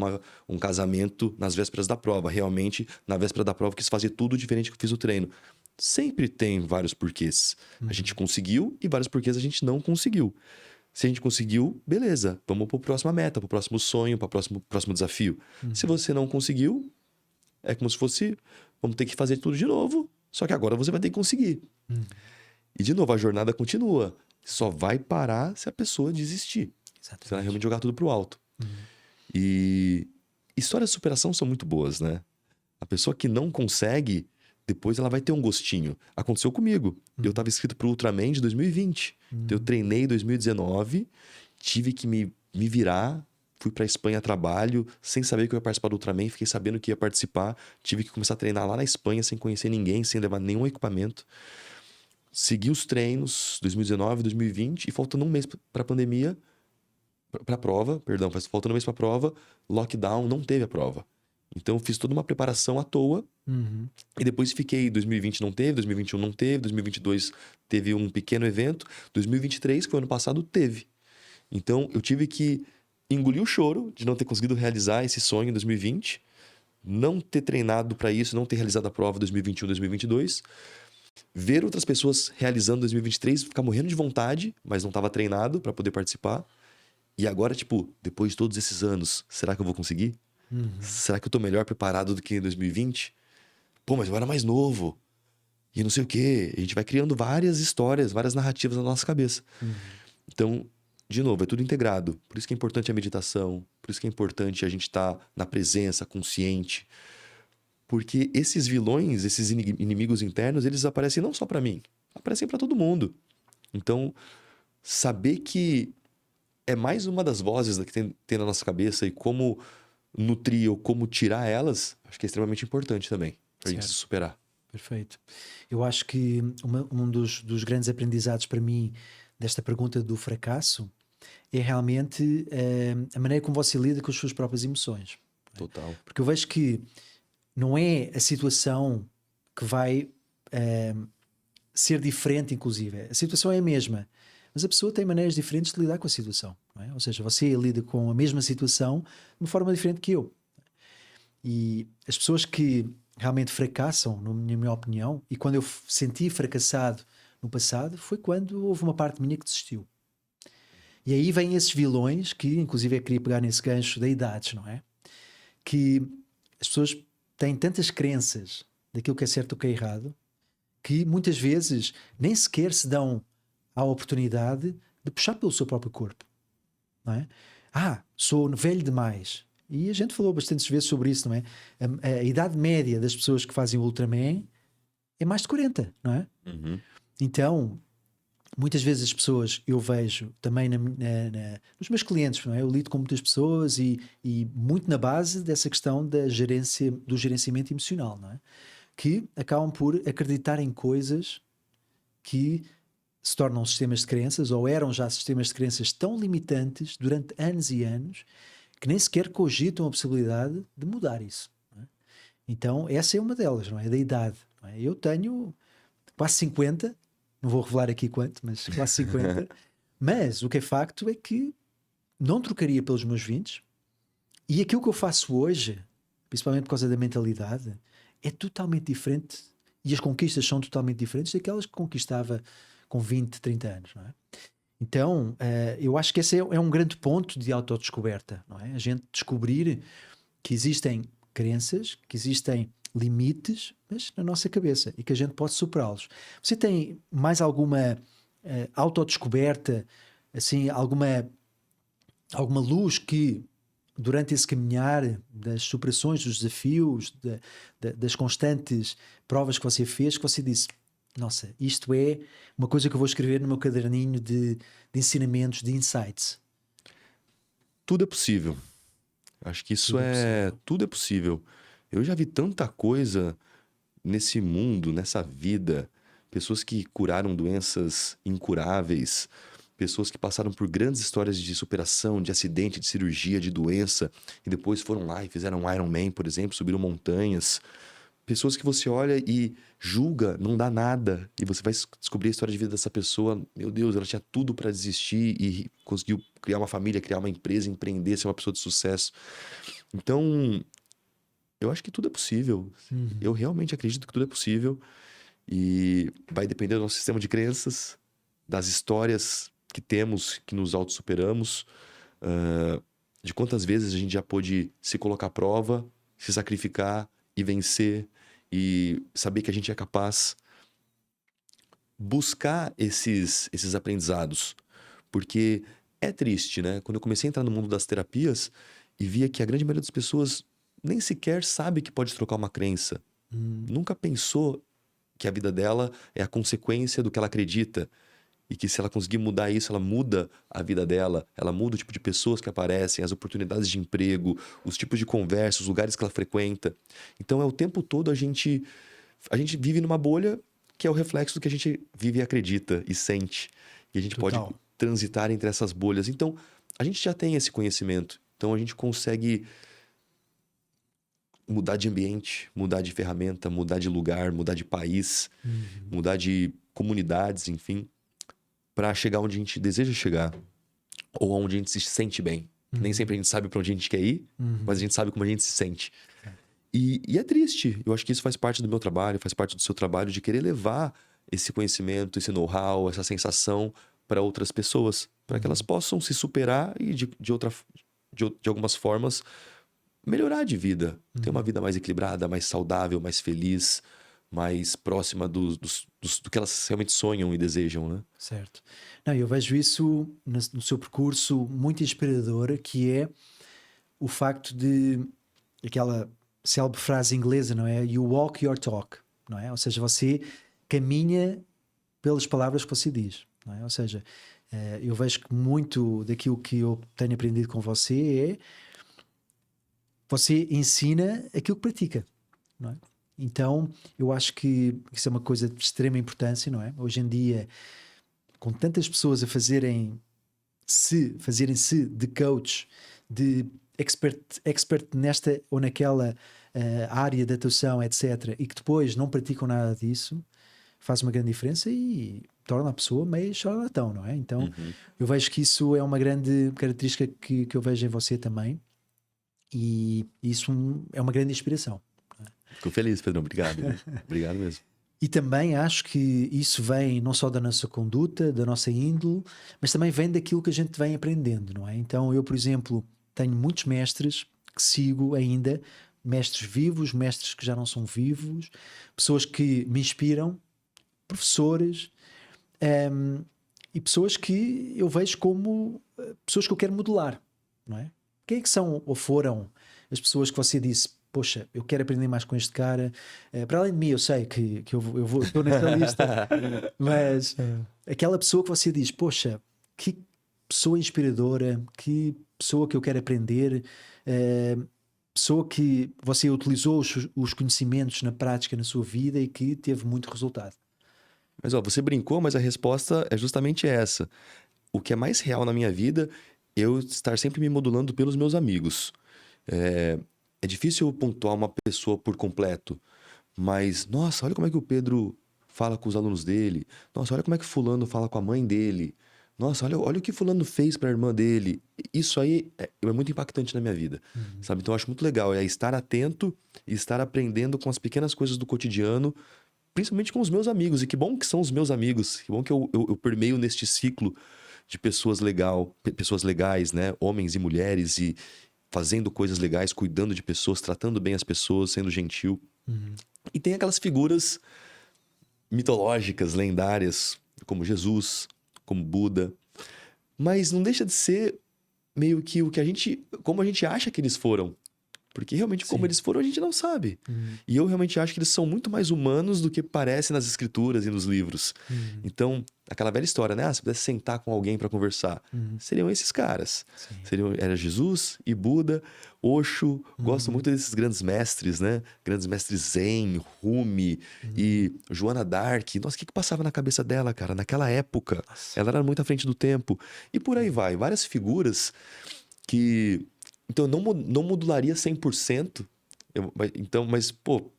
um casamento nas vésperas da prova. Realmente, na véspera da prova, eu quis fazer tudo diferente que eu fiz o treino. Sempre tem vários porquês. A gente conseguiu e vários porquês a gente não conseguiu. Se a gente conseguiu, beleza. Vamos para a próxima meta, para o próximo sonho, para o próximo desafio. Se você não conseguiu, é como se fosse... Vamos ter que fazer tudo de novo, só que agora você vai ter que conseguir. E, de novo, a jornada continua. Só vai parar se a pessoa desistir. Exatamente. Se ela realmente jogar tudo pro alto. E histórias de superação são muito boas, né? A pessoa que não consegue depois ela vai ter um gostinho. Aconteceu comigo. Eu estava inscrito pro Ultraman de 2020. Então, eu treinei em 2019, tive que me virar, fui pra Espanha a trabalho, sem saber que eu ia participar do Ultraman, fiquei sabendo que ia participar, tive que começar a treinar lá na Espanha, sem conhecer ninguém, sem levar nenhum equipamento. Segui os treinos, 2019, 2020, e faltando um mês pra pandemia, pra prova, perdão, faltando um mês pra prova, lockdown, não teve a prova. Então, eu fiz toda uma preparação à toa, e depois fiquei, 2020 não teve, 2021 não teve, 2022 teve um pequeno evento, 2023, que foi ano passado, teve. Então, eu tive que engolir o choro de não ter conseguido realizar esse sonho em 2020, não ter treinado para isso, não ter realizado a prova 2021, 2022, ver outras pessoas realizando 2023, ficar morrendo de vontade, mas não estava treinado para poder participar. E agora, tipo, depois de todos esses anos, será que eu vou conseguir? Será que eu tô melhor preparado do que em 2020? Pô, mas eu era mais novo. E não sei o quê. A gente vai criando várias histórias, várias narrativas na nossa cabeça. Então, de novo, é tudo integrado. Por isso que é importante a meditação. Por isso que é importante a gente estar na presença, consciente. Porque esses vilões, esses inimigos internos, eles aparecem não só pra mim. Aparecem pra todo mundo. Então, saber que é mais uma das vozes que tem na nossa cabeça e como nutrir ou como tirar elas, acho que é extremamente importante também. Pra gente se superar. Perfeito. Eu acho que um dos grandes aprendizados para mim desta pergunta do fracasso é realmente a maneira como você lida com as suas próprias emoções. Total. Porque eu vejo que não é a situação que vai ser diferente, inclusive. A situação é a mesma, mas a pessoa tem maneiras diferentes de lidar com a situação. Não é? Ou seja, você lida com a mesma situação de uma forma diferente que eu. E as pessoas que realmente fracassam, na minha opinião, e quando eu senti fracassado no passado, foi quando houve uma parte minha que desistiu. E aí vêm esses vilões, que inclusive eu queria pegar nesse gancho da idades, não é? Que as pessoas têm tantas crenças daquilo que é certo ou que é errado, que muitas vezes nem sequer se dão a oportunidade de puxar pelo seu próprio corpo, não é? Sou velho demais. E a gente falou bastantes vezes sobre isso, não é? A idade média das pessoas que fazem o Ultraman é mais de 40, não é? Então, muitas vezes as pessoas, eu vejo também nos meus clientes, não é? Eu lido com muitas pessoas e muito na base dessa questão da gerência, do gerenciamento emocional, não é? Que acabam por acreditar em coisas que se tornam sistemas de crenças, ou eram já sistemas de crenças tão limitantes durante anos e anos, que nem sequer cogitam a possibilidade de mudar isso. Não é? Então, essa é uma delas, não é? Da idade. Não é? Eu tenho quase 50, não vou revelar aqui quanto, mas quase 50. Mas o que é facto é que não trocaria pelos meus 20, e aquilo que eu faço hoje, principalmente por causa da mentalidade, é totalmente diferente, e as conquistas são totalmente diferentes daquelas que conquistava com 20, 30 anos, não é? Então, eu acho que esse é um grande ponto de autodescoberta, não é? A gente descobrir que existem crenças, que existem limites, mas na nossa cabeça, e que a gente pode superá-los. Você tem mais alguma autodescoberta, assim, alguma luz que durante esse caminhar das superações, dos desafios, das constantes provas que você fez, que você disse: nossa, isto é uma coisa que eu vou escrever no meu caderninho de ensinamentos, de insights. Tudo é possível. Acho que isso tudo é possível. Eu já vi tanta coisa nesse mundo, nessa vida. Pessoas que curaram doenças incuráveis. Pessoas que passaram por grandes histórias de superação, de acidente, de cirurgia, de doença. E depois foram lá e fizeram um Iron Man, por exemplo, subiram montanhas. Pessoas que você olha e julga, não dá nada. E você vai descobrir a história de vida dessa pessoa. Meu Deus, ela tinha tudo para desistir e conseguiu criar uma família, criar uma empresa, empreender, ser uma pessoa de sucesso. Então, eu acho que tudo é possível. Eu realmente acredito que tudo é possível. E vai depender do nosso sistema de crenças, das histórias que temos, que nos autossuperamos, de quantas vezes a gente já pôde se colocar à prova, se sacrificar e vencer, e saber que a gente é capaz. Buscar esses aprendizados. Porque é triste, né? Quando eu comecei a entrar no mundo das terapias e via que a grande maioria das pessoas nem sequer sabe que pode trocar uma crença. Nunca pensou que a vida dela é a consequência do que ela acredita. E que se ela conseguir mudar isso, ela muda a vida dela, ela muda o tipo de pessoas que aparecem, as oportunidades de emprego, os tipos de conversa, os lugares que ela frequenta. Então é o tempo todo a gente vive numa bolha que é o reflexo do que a gente vive e acredita e sente. E a gente pode Total. transitar entre essas bolhas. Então, a gente já tem esse conhecimento. Então a gente consegue mudar de ambiente, mudar de ferramenta, mudar de lugar, mudar de país, mudar de comunidades, enfim, para chegar onde a gente deseja chegar ou onde a gente se sente bem. Nem sempre a gente sabe para onde a gente quer ir, mas a gente sabe como a gente se sente. E é triste. Eu acho que isso faz parte do meu trabalho, faz parte do seu trabalho, de querer levar esse conhecimento, esse know-how, essa sensação para outras pessoas, para que elas possam se superar e de algumas formas melhorar de vida, ter uma vida mais equilibrada, mais saudável, mais feliz, mais próxima do que elas realmente sonham e desejam, né? Certo. Não, eu vejo isso no seu percurso muito inspirador, que é o facto de aquela célebre frase inglesa, não é? You walk your talk, não é? Ou seja, você caminha pelas palavras que você diz, não é? Ou seja, eu vejo que muito daquilo que eu tenho aprendido com você é você ensina aquilo que pratica, não é? Então, eu acho que isso é uma coisa de extrema importância, não é? Hoje em dia, com tantas pessoas a fazerem-se de coach, de expert nesta ou naquela área de atuação, etc., e que depois não praticam nada disso, faz uma grande diferença e torna a pessoa meio charlatão, não é? Então, eu vejo que isso é uma grande característica que eu vejo em você também, e isso é uma grande inspiração. Fico feliz, Pedrão. Obrigado. Obrigado mesmo. E também acho que isso vem não só da nossa conduta, da nossa índole, mas também vem daquilo que a gente vem aprendendo, não é? Então eu, por exemplo, tenho muitos mestres que sigo ainda, mestres vivos, mestres que já não são vivos, pessoas que me inspiram, professores, e pessoas que eu vejo como pessoas que eu quero modelar, não é? Quem é que são ou foram as pessoas que você disse, poxa, eu quero aprender mais com este cara? Para além de mim, eu sei que estou nessa lista, mas aquela pessoa que você diz, poxa, que pessoa inspiradora, que pessoa que eu quero aprender, pessoa que você utilizou os conhecimentos na prática na sua vida e que teve muito resultado. Mas ó, você brincou, mas a resposta é justamente essa. O que é mais real na minha vida, eu estar sempre me modulando pelos meus amigos. É difícil eu pontuar uma pessoa por completo, mas, nossa, olha como é que o Pedro fala com os alunos dele. Nossa, olha como é que fulano fala com a mãe dele. Nossa, olha o que fulano fez para a irmã dele. Isso aí é muito impactante na minha vida, sabe? Então eu acho muito legal, é estar atento e estar aprendendo com as pequenas coisas do cotidiano, principalmente com os meus amigos. E que bom que são os meus amigos, que bom que eu permeio neste ciclo de pessoas legais, né? Homens e mulheres, e fazendo coisas legais, cuidando de pessoas, tratando bem as pessoas, sendo gentil. E tem aquelas figuras mitológicas, lendárias, como Jesus, como Buda. Mas não deixa de ser meio que como a gente acha que eles foram. Porque realmente como eles foram a gente não sabe. E eu realmente acho que eles são muito mais humanos do que parece nas escrituras e nos livros. Então, aquela velha história, né? Se pudesse sentar com alguém para conversar, seriam esses caras. Era Jesus e Buda, Osho. Gosto muito desses grandes mestres, né? Grandes mestres Zen, Rumi e Joana d'Arc. Nossa, o que passava na cabeça dela, cara? Naquela época, ela era muito à frente do tempo. E por aí vai. Várias figuras que... Então, eu não modularia 100%. Mas, pô,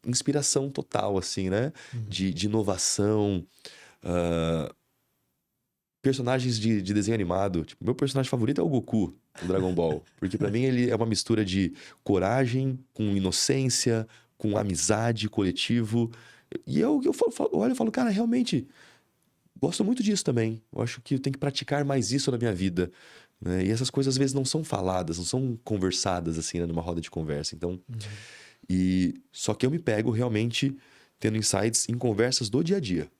inspiração total, assim, né? De inovação. Personagens de desenho animado. Tipo, meu personagem favorito é o Goku, do Dragon Ball. Porque pra mim ele é uma mistura de coragem com inocência, com amizade, coletivo. E eu olho e falo, cara, realmente, gosto muito disso também. Eu acho que eu tenho que praticar mais isso na minha vida, né? E essas coisas às vezes não são faladas, não são conversadas assim, né, numa roda de conversa. Então, só que eu me pego realmente tendo insights em conversas do dia a dia.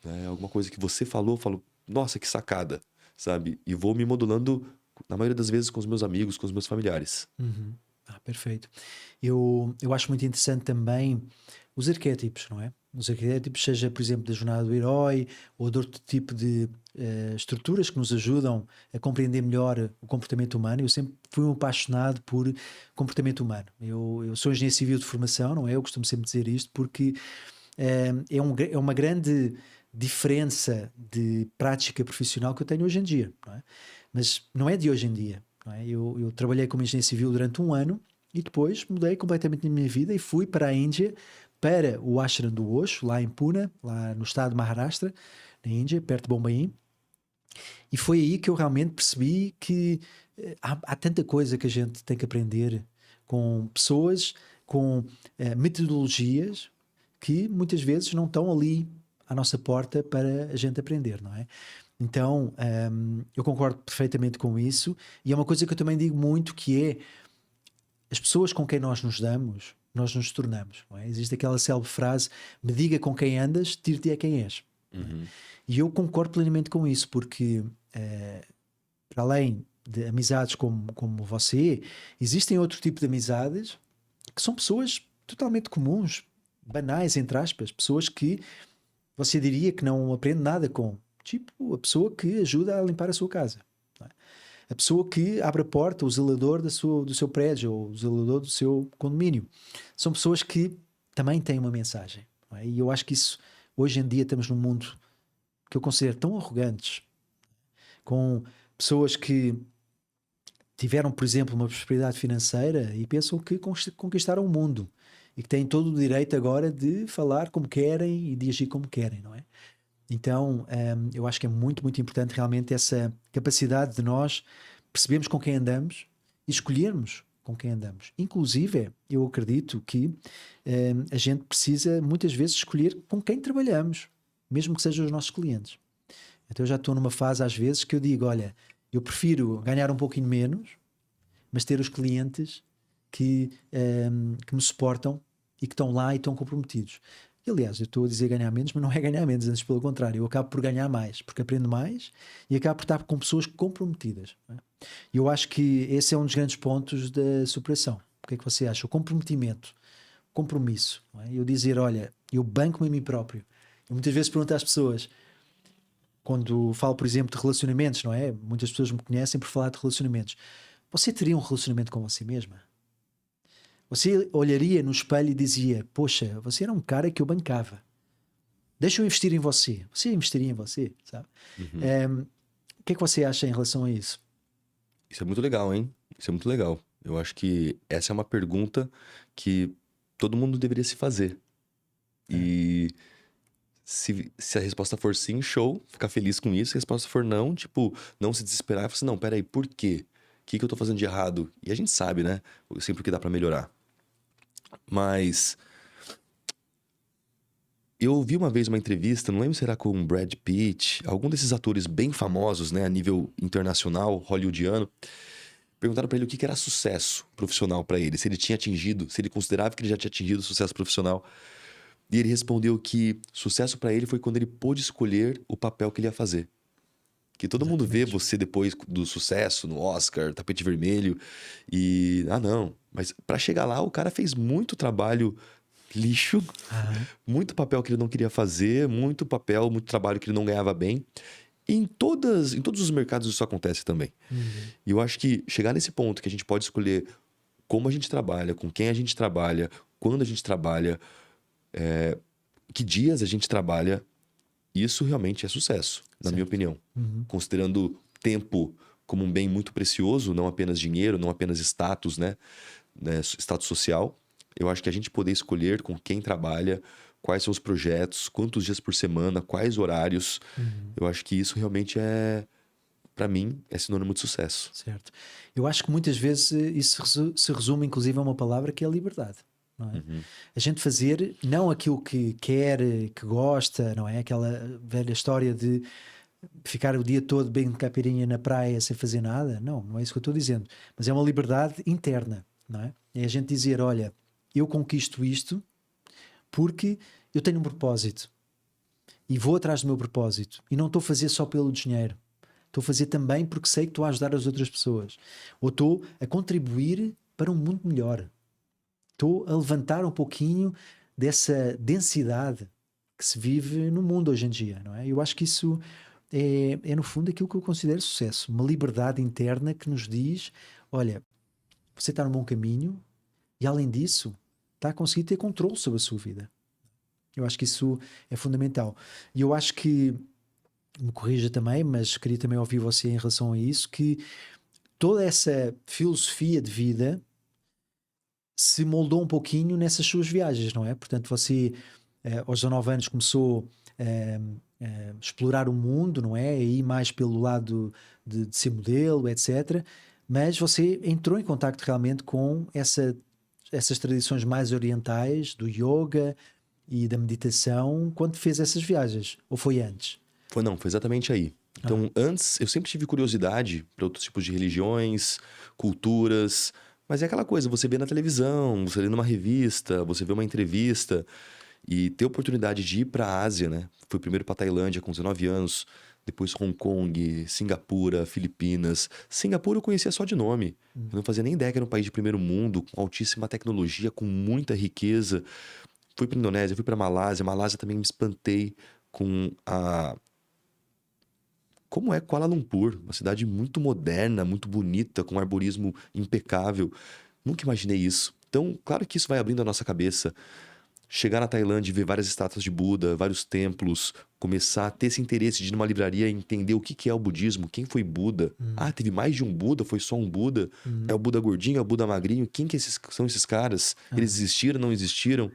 Né? Alguma coisa que você falou, eu falo, nossa, que sacada, sabe? E vou me modulando, na maioria das vezes, com os meus amigos, com os meus familiares. Perfeito. Eu acho muito interessante também os arquétipos, não é? Os arquétipos, seja, por exemplo, da jornada do herói ou de outro tipo de estruturas que nos ajudam a compreender melhor o comportamento humano. Eu sempre fui um apaixonado por comportamento humano. Eu sou engenheiro civil de formação, não é? Eu costumo sempre dizer isto porque é uma grande diferença de prática profissional que eu tenho hoje em dia, não é? Mas não é de hoje em dia. Não é? Eu trabalhei como engenheiro civil durante um ano e depois mudei completamente a minha vida e fui para a Índia, para o Ashram do Osho, lá em Pune, lá no estado de Maharashtra, na Índia, perto de Bombaim. E foi aí que eu realmente percebi que há tanta coisa que a gente tem que aprender com pessoas, com metodologias que muitas vezes não estão ali à nossa porta para a gente aprender, não é? Então, eu concordo perfeitamente com isso e é uma coisa que eu também digo muito, que é as pessoas com quem nós nos damos, nós nos tornamos, não é? Existe aquela célebre frase: me diga com quem andas, dir-te é quem és. Uhum. E eu concordo plenamente com isso, porque para além de amizades como você, existem outro tipo de amizades que são pessoas totalmente comuns, banais, entre aspas, pessoas que você diria que não aprende nada com. Tipo, a pessoa que ajuda a limpar a sua casa. Não é? A pessoa que abre a porta, o zelador do seu prédio, ou o zelador do seu condomínio. São pessoas que também têm uma mensagem. Não é? E eu acho que isso, hoje em dia, estamos num mundo que eu considero tão arrogantes, com pessoas que tiveram, por exemplo, uma prosperidade financeira e pensam que conquistaram o mundo e que têm todo o direito agora de falar como querem e de agir como querem, não é? Então, eu acho que é muito, muito importante realmente essa capacidade de nós percebermos com quem andamos e escolhermos com quem andamos. Inclusive, eu acredito que a gente precisa muitas vezes escolher com quem trabalhamos, mesmo que sejam os nossos clientes. Então eu já estou numa fase às vezes que eu digo, olha, eu prefiro ganhar um pouquinho menos, mas ter os clientes que me suportam e que estão lá e estão comprometidos. E, aliás, eu estou a dizer ganhar menos, mas não é ganhar menos, antes pelo contrário, eu acabo por ganhar mais, porque aprendo mais e acabo por estar com pessoas comprometidas. E eu acho que esse é um dos grandes pontos da superação. O que é que você acha? O comprometimento, compromisso. Não é? Eu dizer, olha, eu banco-me a mim próprio. Eu muitas vezes pergunto às pessoas, quando falo, por exemplo, de relacionamentos, não é? Muitas pessoas me conhecem por falar de relacionamentos. Você teria um relacionamento com você mesma? Você olharia no espelho e dizia, poxa, você era um cara que eu bancava. Deixa eu investir em você. Você investiria em você, sabe? Uhum. O que é que você acha em relação a isso? Isso é muito legal, hein? Isso é muito legal. Eu acho que essa é uma pergunta que todo mundo deveria se fazer. E se a resposta for sim, show, ficar feliz com isso. Se a resposta for não, tipo, não se desesperar e falar assim, não, peraí, por quê? O que eu tô fazendo de errado? E a gente sabe, né? Sempre o que dá pra melhorar. Mas eu ouvi uma vez uma entrevista, não lembro se era com o Brad Pitt, algum desses atores bem famosos, né, a nível internacional, hollywoodiano. Perguntaram pra ele o que era sucesso profissional pra ele, se ele tinha atingido, se ele considerava que ele já tinha atingido sucesso profissional. E ele respondeu que sucesso pra ele foi quando ele pôde escolher o papel que ele ia fazer. Que todo mundo vê Exatamente. você depois do sucesso no Oscar, tapete vermelho e não, mas pra chegar lá o cara fez muito trabalho lixo, Aham. muito papel que ele não queria fazer, muito papel, muito trabalho que ele não ganhava bem. E em todos os mercados isso acontece também. Uhum. E eu acho que chegar nesse ponto que a gente pode escolher como a gente trabalha, com quem a gente trabalha, quando a gente trabalha, que dias a gente trabalha, isso realmente é sucesso, na minha Certo. opinião. Uhum. Considerando tempo como um bem muito precioso, não apenas dinheiro, não apenas status, né? Status social. Eu acho que a gente poder escolher com quem trabalha, quais são os projetos, quantos dias por semana, quais horários, Uhum. eu acho que isso realmente pra mim, é sinônimo de sucesso. Certo. Eu acho que muitas vezes isso se resume inclusive a uma palavra que é a liberdade, não é? Uhum. A gente fazer não aquilo que quer, que gosta, não é? Aquela velha história de ficar o dia todo bem de caipirinha na praia sem fazer nada. Não, não é isso que eu estou dizendo. Mas é uma liberdade interna, não é? É a gente dizer, olha, eu conquisto isto porque eu tenho um propósito e vou atrás do meu propósito e não estou a fazer só pelo dinheiro. Estou a fazer também porque sei que estou a ajudar as outras pessoas. Ou estou a contribuir para um mundo melhor. Estou a levantar um pouquinho dessa densidade que se vive no mundo hoje em dia, não é? Eu acho que isso é no fundo aquilo que eu considero sucesso, uma liberdade interna que nos diz, olha, você está no bom caminho e além disso está a conseguir ter controle sobre a sua vida. Eu acho que isso é fundamental. E eu acho que, me corrija também, mas queria também ouvir você em relação a isso, que toda essa filosofia de vida se moldou um pouquinho nessas suas viagens, não é? Portanto, você aos 19 anos começou a explorar o mundo, não é? Aí mais pelo lado de ser modelo, etc. Mas você entrou em contacto realmente com essas tradições mais orientais, do yoga e da meditação, quando fez essas viagens? Ou foi antes? Não, foi exatamente aí. Então, antes, eu sempre tive curiosidade para outros tipos de religiões, culturas, mas é aquela coisa, você vê na televisão, você lê numa revista, você vê uma entrevista, e ter oportunidade de ir para a Ásia, né? Fui primeiro para Tailândia com 19 anos, depois Hong Kong, Singapura, Filipinas. Singapura eu conhecia só de nome. Eu não fazia nem ideia que era um país de primeiro mundo, com altíssima tecnologia, com muita riqueza. Fui para Indonésia, fui para Malásia. Malásia também me espantei com a... Como é Kuala Lumpur, uma cidade muito moderna, muito bonita, com um arborismo impecável. Nunca imaginei isso. Então, claro que isso vai abrindo a nossa cabeça. Chegar na Tailândia e ver várias estátuas de Buda, vários templos, começar a ter esse interesse de ir numa livraria e entender o que é o budismo, quem foi Buda. Ah, teve mais de um Buda, foi só um Buda. É o Buda gordinho, é o Buda magrinho. Quem que são esses caras? Eles existiram, não existiram?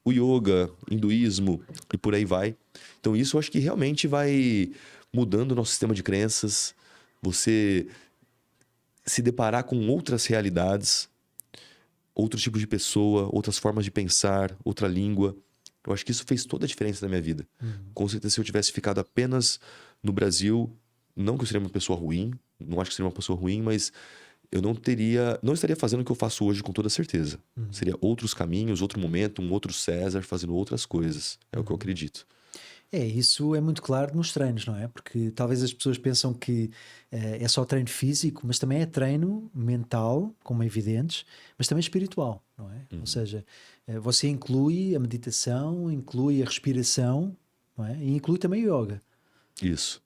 O yoga, hinduísmo e por aí vai. Então isso eu acho que realmente vai mudando o nosso sistema de crenças. Você se deparar com outras realidades, outro tipo de pessoa, outras formas de pensar, outra língua. Eu acho que isso fez toda a diferença na minha vida. Com certeza, se eu tivesse ficado apenas no Brasil, não que eu seria uma pessoa ruim, não acho que seria uma pessoa ruim, mas eu não estaria fazendo o que eu faço hoje com toda certeza. Seria outros caminhos, outro momento, um outro César fazendo outras coisas. É o que eu acredito. Isso é muito claro nos treinos, não é? Porque talvez as pessoas pensam que é só treino físico, mas também é treino mental, como é evidente, mas também espiritual, não é? Ou seja, você inclui a meditação, inclui a respiração, não é? E inclui também o yoga. Isso.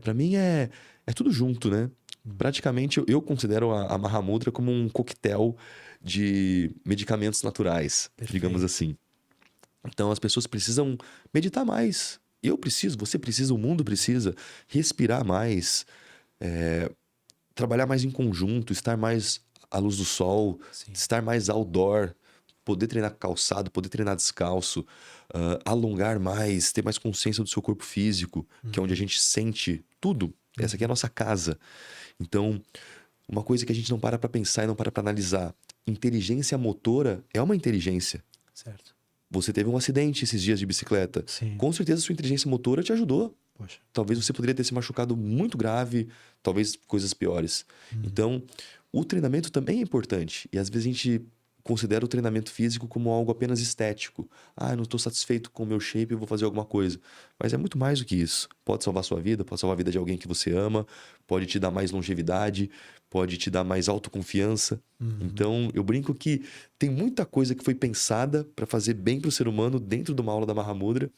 Para mim é tudo junto, né? Praticamente eu considero a Mahamudra como um coquetel de medicamentos naturais, digamos assim. Então as pessoas precisam meditar mais. Eu preciso, você precisa, o mundo precisa respirar mais, trabalhar mais em conjunto, estar mais à luz do sol, Sim. estar mais outdoor, poder treinar calçado, poder treinar descalço, alongar mais, ter mais consciência do seu corpo físico, que é onde a gente sente tudo. Essa aqui é a nossa casa. Então, uma coisa que a gente não para pensar e não para analisar. Inteligência motora é uma inteligência. Certo. Você teve um acidente esses dias de bicicleta. Sim. Com certeza sua inteligência motora te ajudou. Poxa. Talvez você poderia ter se machucado muito grave, talvez coisas piores. Então, o treinamento também é importante. E às vezes a gente considera o treinamento físico como algo apenas estético. Ah, eu não estou satisfeito com o meu shape, eu vou fazer alguma coisa. Mas é muito mais do que isso. Pode salvar sua vida, pode salvar a vida de alguém que você ama, pode te dar mais longevidade, pode te dar mais autoconfiança. Então, eu brinco que tem muita coisa que foi pensada para fazer bem para o ser humano dentro de uma aula da Mahamudra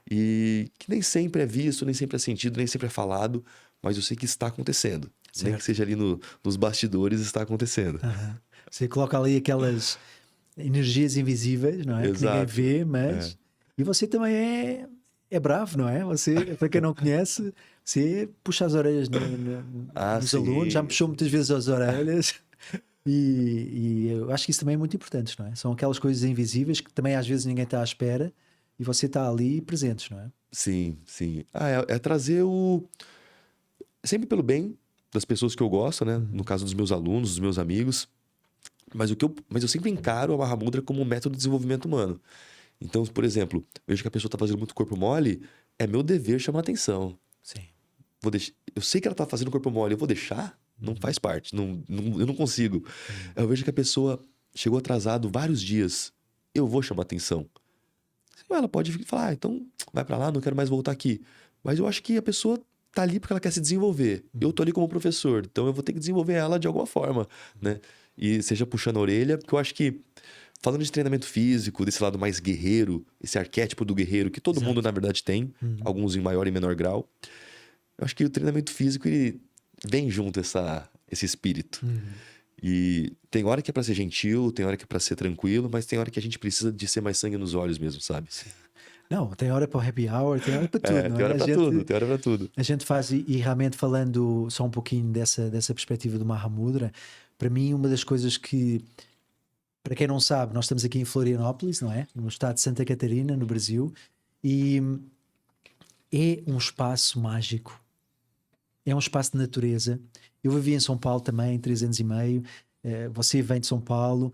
e que nem sempre é visto, nem sempre é sentido, nem sempre é falado, mas eu sei que está acontecendo. Certo. Nem que seja ali nos bastidores, está acontecendo. Você coloca ali aquelas energias invisíveis, não é? Que ninguém Exato. vê, mas... E você também é bravo, não é? Você, para quem não conhece, você puxa as orelhas nos sim. alunos, já me puxou muitas vezes as orelhas. E eu acho que isso também é muito importante, não é? São aquelas coisas invisíveis que também às vezes ninguém está à espera e você está ali presentes, não é? Sim, sim. É trazer sempre pelo bem das pessoas que eu gosto, né? No caso dos meus alunos, dos meus amigos. Mas eu sempre encaro a Mahamudra como um método de desenvolvimento humano. Então, por exemplo, vejo que a pessoa está fazendo muito corpo mole, é meu dever chamar atenção. Sim. Eu sei que ela está fazendo corpo mole, eu vou deixar? Não faz parte, eu não consigo. Eu vejo que a pessoa chegou atrasado vários dias, eu vou chamar atenção. Ela pode falar, então vai para lá, não quero mais voltar aqui. Mas eu acho que a pessoa tá ali porque ela quer se desenvolver. Eu tô ali como professor, então eu vou ter que desenvolver ela de alguma forma, né? E seja puxando a orelha, porque eu acho que, falando de treinamento físico, desse lado mais guerreiro, esse arquétipo do guerreiro que todo mundo, na verdade, tem, alguns em maior e menor grau, eu acho que o treinamento físico, ele vem junto esse espírito. E tem hora que é pra ser gentil, tem hora que é pra ser tranquilo, mas tem hora que a gente precisa de ser mais sangue nos olhos mesmo, sabe? Não, tem hora para o happy hour, tem hora para tudo, não Tem é? hora pra tudo, tem hora pra tudo. A gente faz, e realmente falando só um pouquinho dessa perspectiva do Mahamudra, para mim uma das coisas que, para quem não sabe, nós estamos aqui em Florianópolis, não é? No estado de Santa Catarina, no Brasil, e é um espaço mágico, é um espaço de natureza. Eu vivi em São Paulo também, 3 anos e meio, você vem de São Paulo,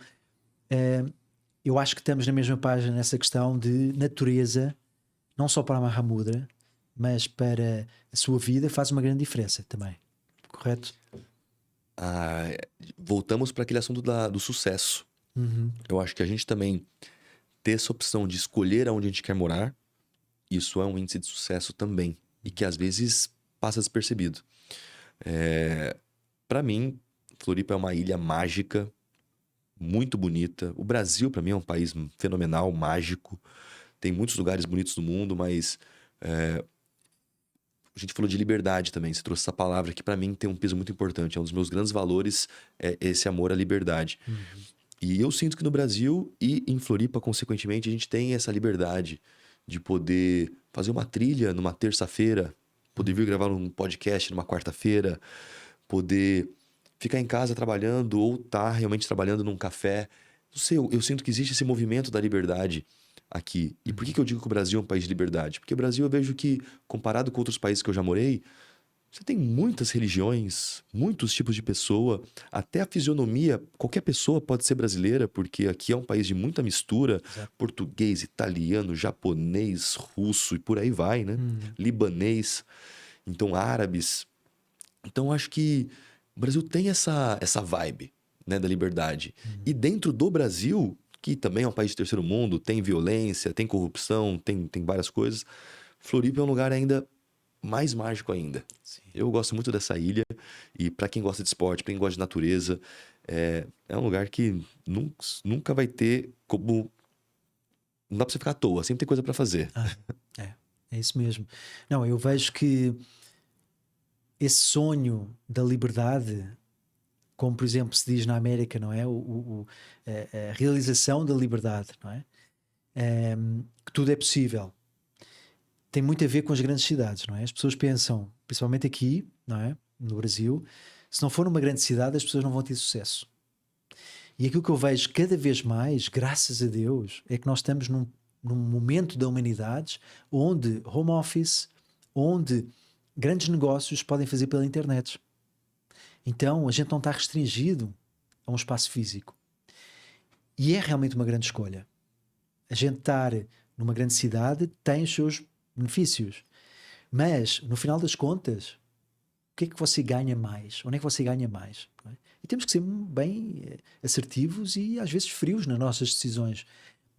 eu acho que estamos na mesma página nessa questão de natureza, não só para a Mahamudra, mas para a sua vida faz uma grande diferença também, correto? Voltamos para aquele assunto do sucesso. Eu acho que a gente também ter essa opção de escolher aonde a gente quer morar, isso é um índice de sucesso também. E que às vezes passa despercebido. Para mim, Floripa é uma ilha mágica, muito bonita. O Brasil, para mim, é um país fenomenal, mágico. Tem muitos lugares bonitos do mundo, mas a gente falou de liberdade também. Você trouxe essa palavra que, para mim, tem um peso muito importante. É um dos meus grandes valores, é esse amor à liberdade. E eu sinto que no Brasil e em Floripa, consequentemente, a gente tem essa liberdade de poder fazer uma trilha numa terça-feira, poder vir gravar um podcast numa quarta-feira, poder ficar em casa trabalhando ou estar realmente trabalhando num café. Não sei, eu sinto que existe esse movimento da liberdade aqui. E por que eu digo que o Brasil é um país de liberdade? Porque o Brasil, eu vejo que, comparado com outros países que eu já morei, você tem muitas religiões, muitos tipos de pessoa, até a fisionomia. Qualquer pessoa pode ser brasileira, porque aqui é um país de muita mistura. Exato. Português, italiano, japonês, russo e por aí vai, né? Libanês, então árabes. Então acho que o Brasil tem essa vibe, né, da liberdade. E dentro do Brasil, que também é um país de terceiro mundo, tem violência, tem corrupção, tem várias coisas, Floripa é um lugar ainda mais mágico ainda. Sim. Eu gosto muito dessa ilha e para quem gosta de esporte, para quem gosta de natureza, é um lugar que nunca vai ter como... Não dá pra você ficar à toa, sempre tem coisa para fazer. É isso mesmo. Não, eu vejo que esse sonho da liberdade, como por exemplo se diz na América, não é? A realização da liberdade, não é? Que tudo é possível. Tem muito a ver com as grandes cidades, não é? As pessoas pensam, principalmente aqui, não é? No Brasil, se não for numa grande cidade, as pessoas não vão ter sucesso. E aquilo que eu vejo cada vez mais, graças a Deus, é que nós estamos num momento da humanidade onde home office, onde grandes negócios podem fazer pela internet. Então a gente não está restringido a um espaço físico. E é realmente uma grande escolha. A gente estar numa grande cidade tem os seus benefícios. Mas, no final das contas, o que é que você ganha mais? Onde é que você ganha mais? Não é? E temos que ser bem assertivos e às vezes frios nas nossas decisões.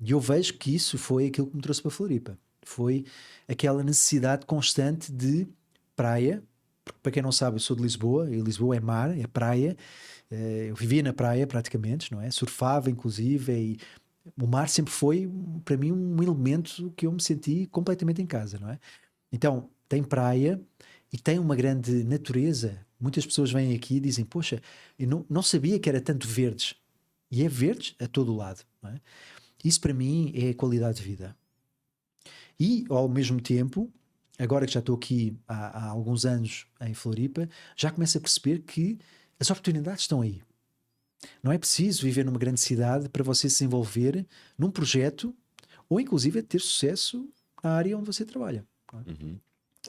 E eu vejo que isso foi aquilo que me trouxe para Floripa. Foi aquela necessidade constante de praia. Porque, para quem não sabe, eu sou de Lisboa, e Lisboa é mar, é praia. Eu vivia na praia praticamente, não é? Surfava inclusive, e o mar sempre foi para mim um elemento que eu me senti completamente em casa, não é? Então, tem praia e tem uma grande natureza. Muitas pessoas vêm aqui e dizem, poxa, eu não sabia que era tanto verdes. E é verdes a todo o lado, não é? Isso para mim é qualidade de vida. E ao mesmo tempo, agora que já estou aqui há alguns anos em Floripa, já começo a perceber que as oportunidades estão aí. Não é preciso viver numa grande cidade para você se envolver num projeto ou inclusive ter sucesso na área onde você trabalha. Não é?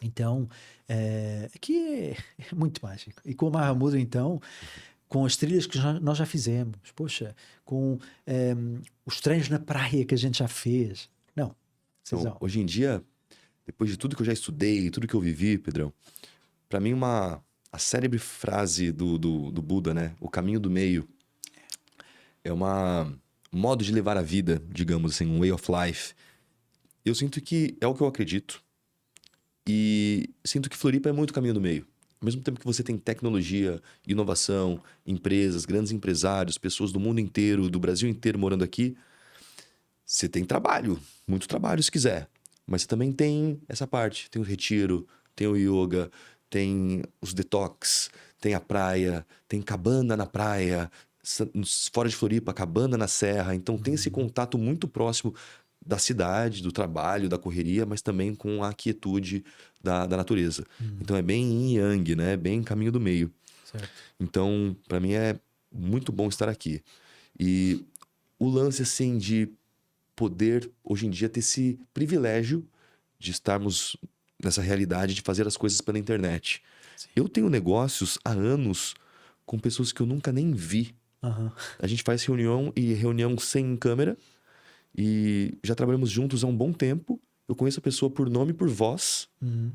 Então, aqui é muito mágico. E com o Mahamudra, então, com as trilhas que nós já fizemos, poxa, com os treinos na praia que a gente já fez. Não, Então, hoje em dia, depois de tudo que eu já estudei, tudo que eu vivi, Pedrão, para mim a célebre frase do Buda, né? O caminho do meio é um modo de levar a vida, digamos assim, um way of life. Eu sinto que é o que eu acredito. E sinto que Floripa é muito caminho do meio. Ao mesmo tempo que você tem tecnologia, inovação, empresas, grandes empresários, pessoas do mundo inteiro, do Brasil inteiro morando aqui, você tem trabalho, muito trabalho se quiser. Mas você também tem essa parte. Tem o retiro, tem o yoga, tem os detox, tem a praia, tem cabana na praia, fora de Floripa, cabana na serra. Então tem esse contato muito próximo da cidade, do trabalho, da correria, mas também com a quietude da natureza. Então é bem yin e yang, né? Bem caminho do meio. Certo. Então, para mim é muito bom estar aqui. E o lance, assim, de poder, hoje em dia, ter esse privilégio de estarmos nessa realidade de fazer as coisas pela internet. Sim. Eu tenho negócios há anos com pessoas que eu nunca nem vi. Aham. A gente faz reunião sem câmera e já trabalhamos juntos há um bom tempo. Eu conheço a pessoa por nome e por voz Uhum.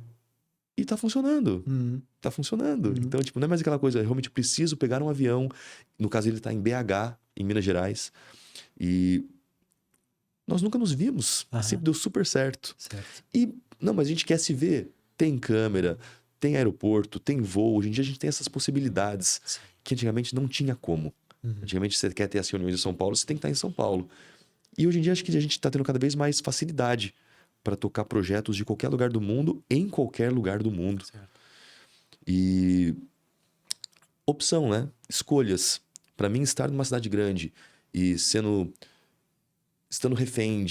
e tá funcionando. Uhum. Tá funcionando. Uhum. Então, tipo, não é mais aquela coisa, eu realmente preciso pegar um avião. No caso, ele tá em BH, em Minas Gerais. E nós nunca nos vimos. Aham. Sempre deu super certo. Certo. E, não, mas a gente quer se ver. Tem câmera, tem aeroporto, tem voo. Hoje em dia a gente tem essas possibilidades Sim. que antigamente não tinha como. Uhum. Antigamente você quer ter as reuniões em São Paulo, você tem que estar em São Paulo. E hoje em dia acho que a gente está tendo cada vez mais facilidade para tocar projetos de qualquer lugar do mundo, em qualquer lugar do mundo. Certo. E opção, né? Escolhas. Para mim, estar numa cidade grande e estando refém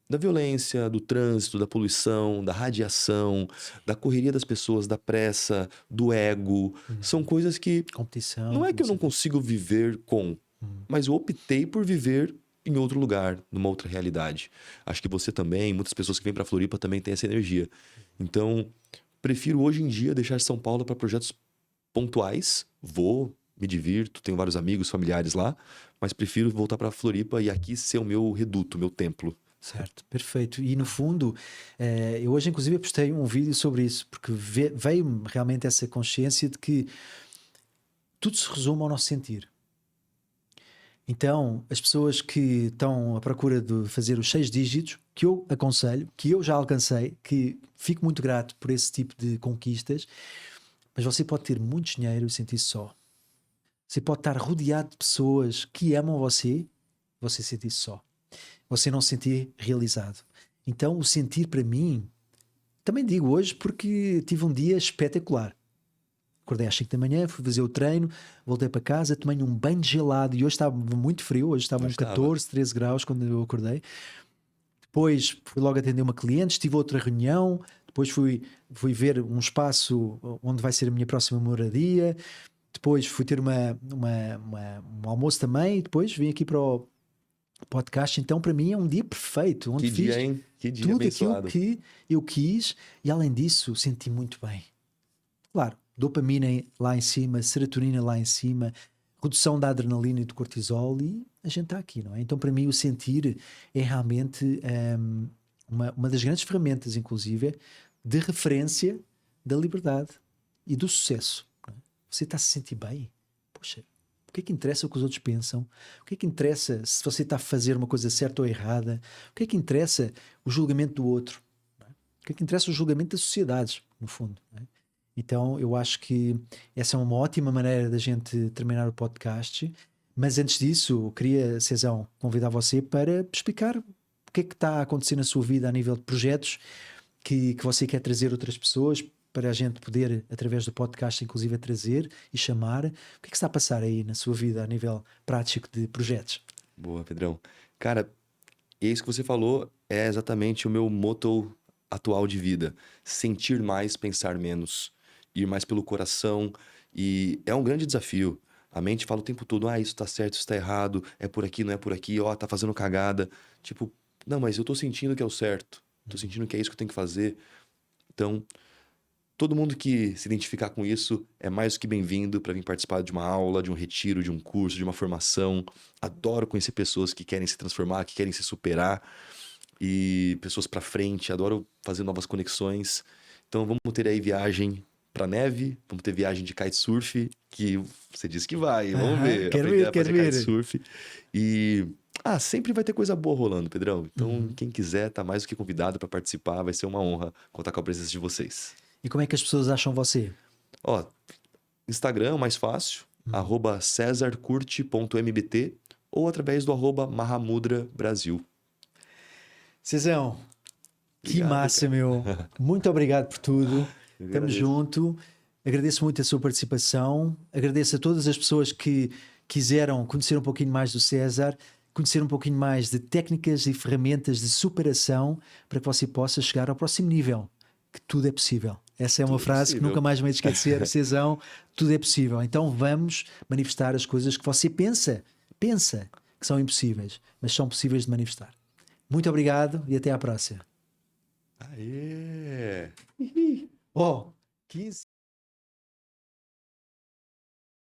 da violência, do trânsito, da poluição, da radiação, da correria das pessoas, da pressa, do ego, são coisas que Competição. não é que eu não como consigo viver com, mas eu optei por viver em outro lugar, numa outra realidade. Acho que você também, muitas pessoas que vêm para Floripa também têm essa energia. Então, prefiro hoje em dia deixar São Paulo para projetos pontuais. Vou, me divirto, tenho vários amigos, familiares lá, mas prefiro voltar para Floripa e aqui ser o meu reduto, meu templo. Certo, perfeito. E no fundo, eu hoje inclusive postei um vídeo sobre isso, porque veio-me realmente essa consciência de que tudo se resume ao nosso sentir. Então, as pessoas que estão à procura de fazer os 6 dígitos, que eu aconselho, que eu já alcancei, que fico muito grato por esse tipo de conquistas, mas você pode ter muito dinheiro e sentir-se só. Você pode estar rodeado de pessoas que amam você sentir-se só. Você não se sentir realizado. Então, o sentir para mim, também digo hoje porque tive um dia espetacular. Acordei às 5 da manhã, fui fazer o treino, voltei para casa, tomei um banho gelado e hoje estava muito frio, hoje estavam 14, 13 graus quando eu acordei. Depois fui logo atender uma cliente, tive outra reunião, depois fui ver um espaço onde vai ser a minha próxima moradia, depois fui ter um almoço também, e depois vim aqui para o podcast. Então para mim é um dia perfeito, onde Que fiz dia, hein? Que dia tudo abençoado. aquilo que eu quis e além disso senti muito bem. Claro, dopamina lá em cima, serotonina lá em cima, redução da adrenalina e do cortisol e a gente está aqui, não é? Então para mim o sentir é realmente uma das grandes ferramentas, inclusive, de referência da liberdade e do sucesso. Não é? Você está a se sentir bem? Poxa, o que é que interessa o que os outros pensam? O que é que interessa se você está a fazer uma coisa certa ou errada? O que é que interessa o julgamento do outro? Não é? O que é que interessa o julgamento das sociedades, no fundo? Não é? Então eu acho que essa é uma ótima maneira da gente terminar o podcast, mas antes disso eu queria, Cezão, convidar você para explicar o que é que está a acontecer na sua vida a nível de projetos que você quer trazer outras pessoas para a gente poder, através do podcast, inclusive, trazer e chamar. O que é que está a passar aí na sua vida a nível prático de projetos? Boa, Pedrão. Cara, e isso que você falou é exatamente o meu motto atual de vida. Sentir mais, pensar menos. Ir mais pelo coração. E é um grande desafio. A mente fala o tempo todo, isso tá certo, isso tá errado, é por aqui, não é por aqui, tá fazendo cagada. Tipo, não, mas eu tô sentindo que é o certo. Tô sentindo que é isso que eu tenho que fazer. Então, todo mundo que se identificar com isso é mais do que bem-vindo para vir participar de uma aula, de um retiro, de um curso, de uma formação. Adoro conhecer pessoas que querem se transformar, que querem se superar e pessoas para frente. Adoro fazer novas conexões. Então vamos ter aí viagem para neve, vamos ter viagem de kitesurf, que você disse que vai, vamos ver. Quero Aprender ver, a fazer kitesurf. E Sempre vai ter coisa boa rolando, Pedrão. Então, quem quiser, tá mais do que convidado para participar. Vai ser uma honra contar com a presença de vocês. E como é que as pessoas acham você? Ó, Instagram é o mais fácil, @cesarcurte.mbt ou através do @Mahamudra Brasil. Cezão, que Obrigado, massa, meu. Muito obrigado por tudo. Eu Estamos agradeço. junto. Agradeço muito a sua participação. Agradeço a todas as pessoas que quiseram conhecer um pouquinho mais do César, conhecer um pouquinho mais de técnicas e ferramentas de superação para que você possa chegar ao próximo nível, que tudo é possível. Essa é uma Tudo é frase que possível. nunca mais me hei de esquecer, Cezão, tudo é possível. Então vamos manifestar as coisas que você pensa que são impossíveis, mas são possíveis de manifestar. Muito obrigado e até à próxima. Aê! 15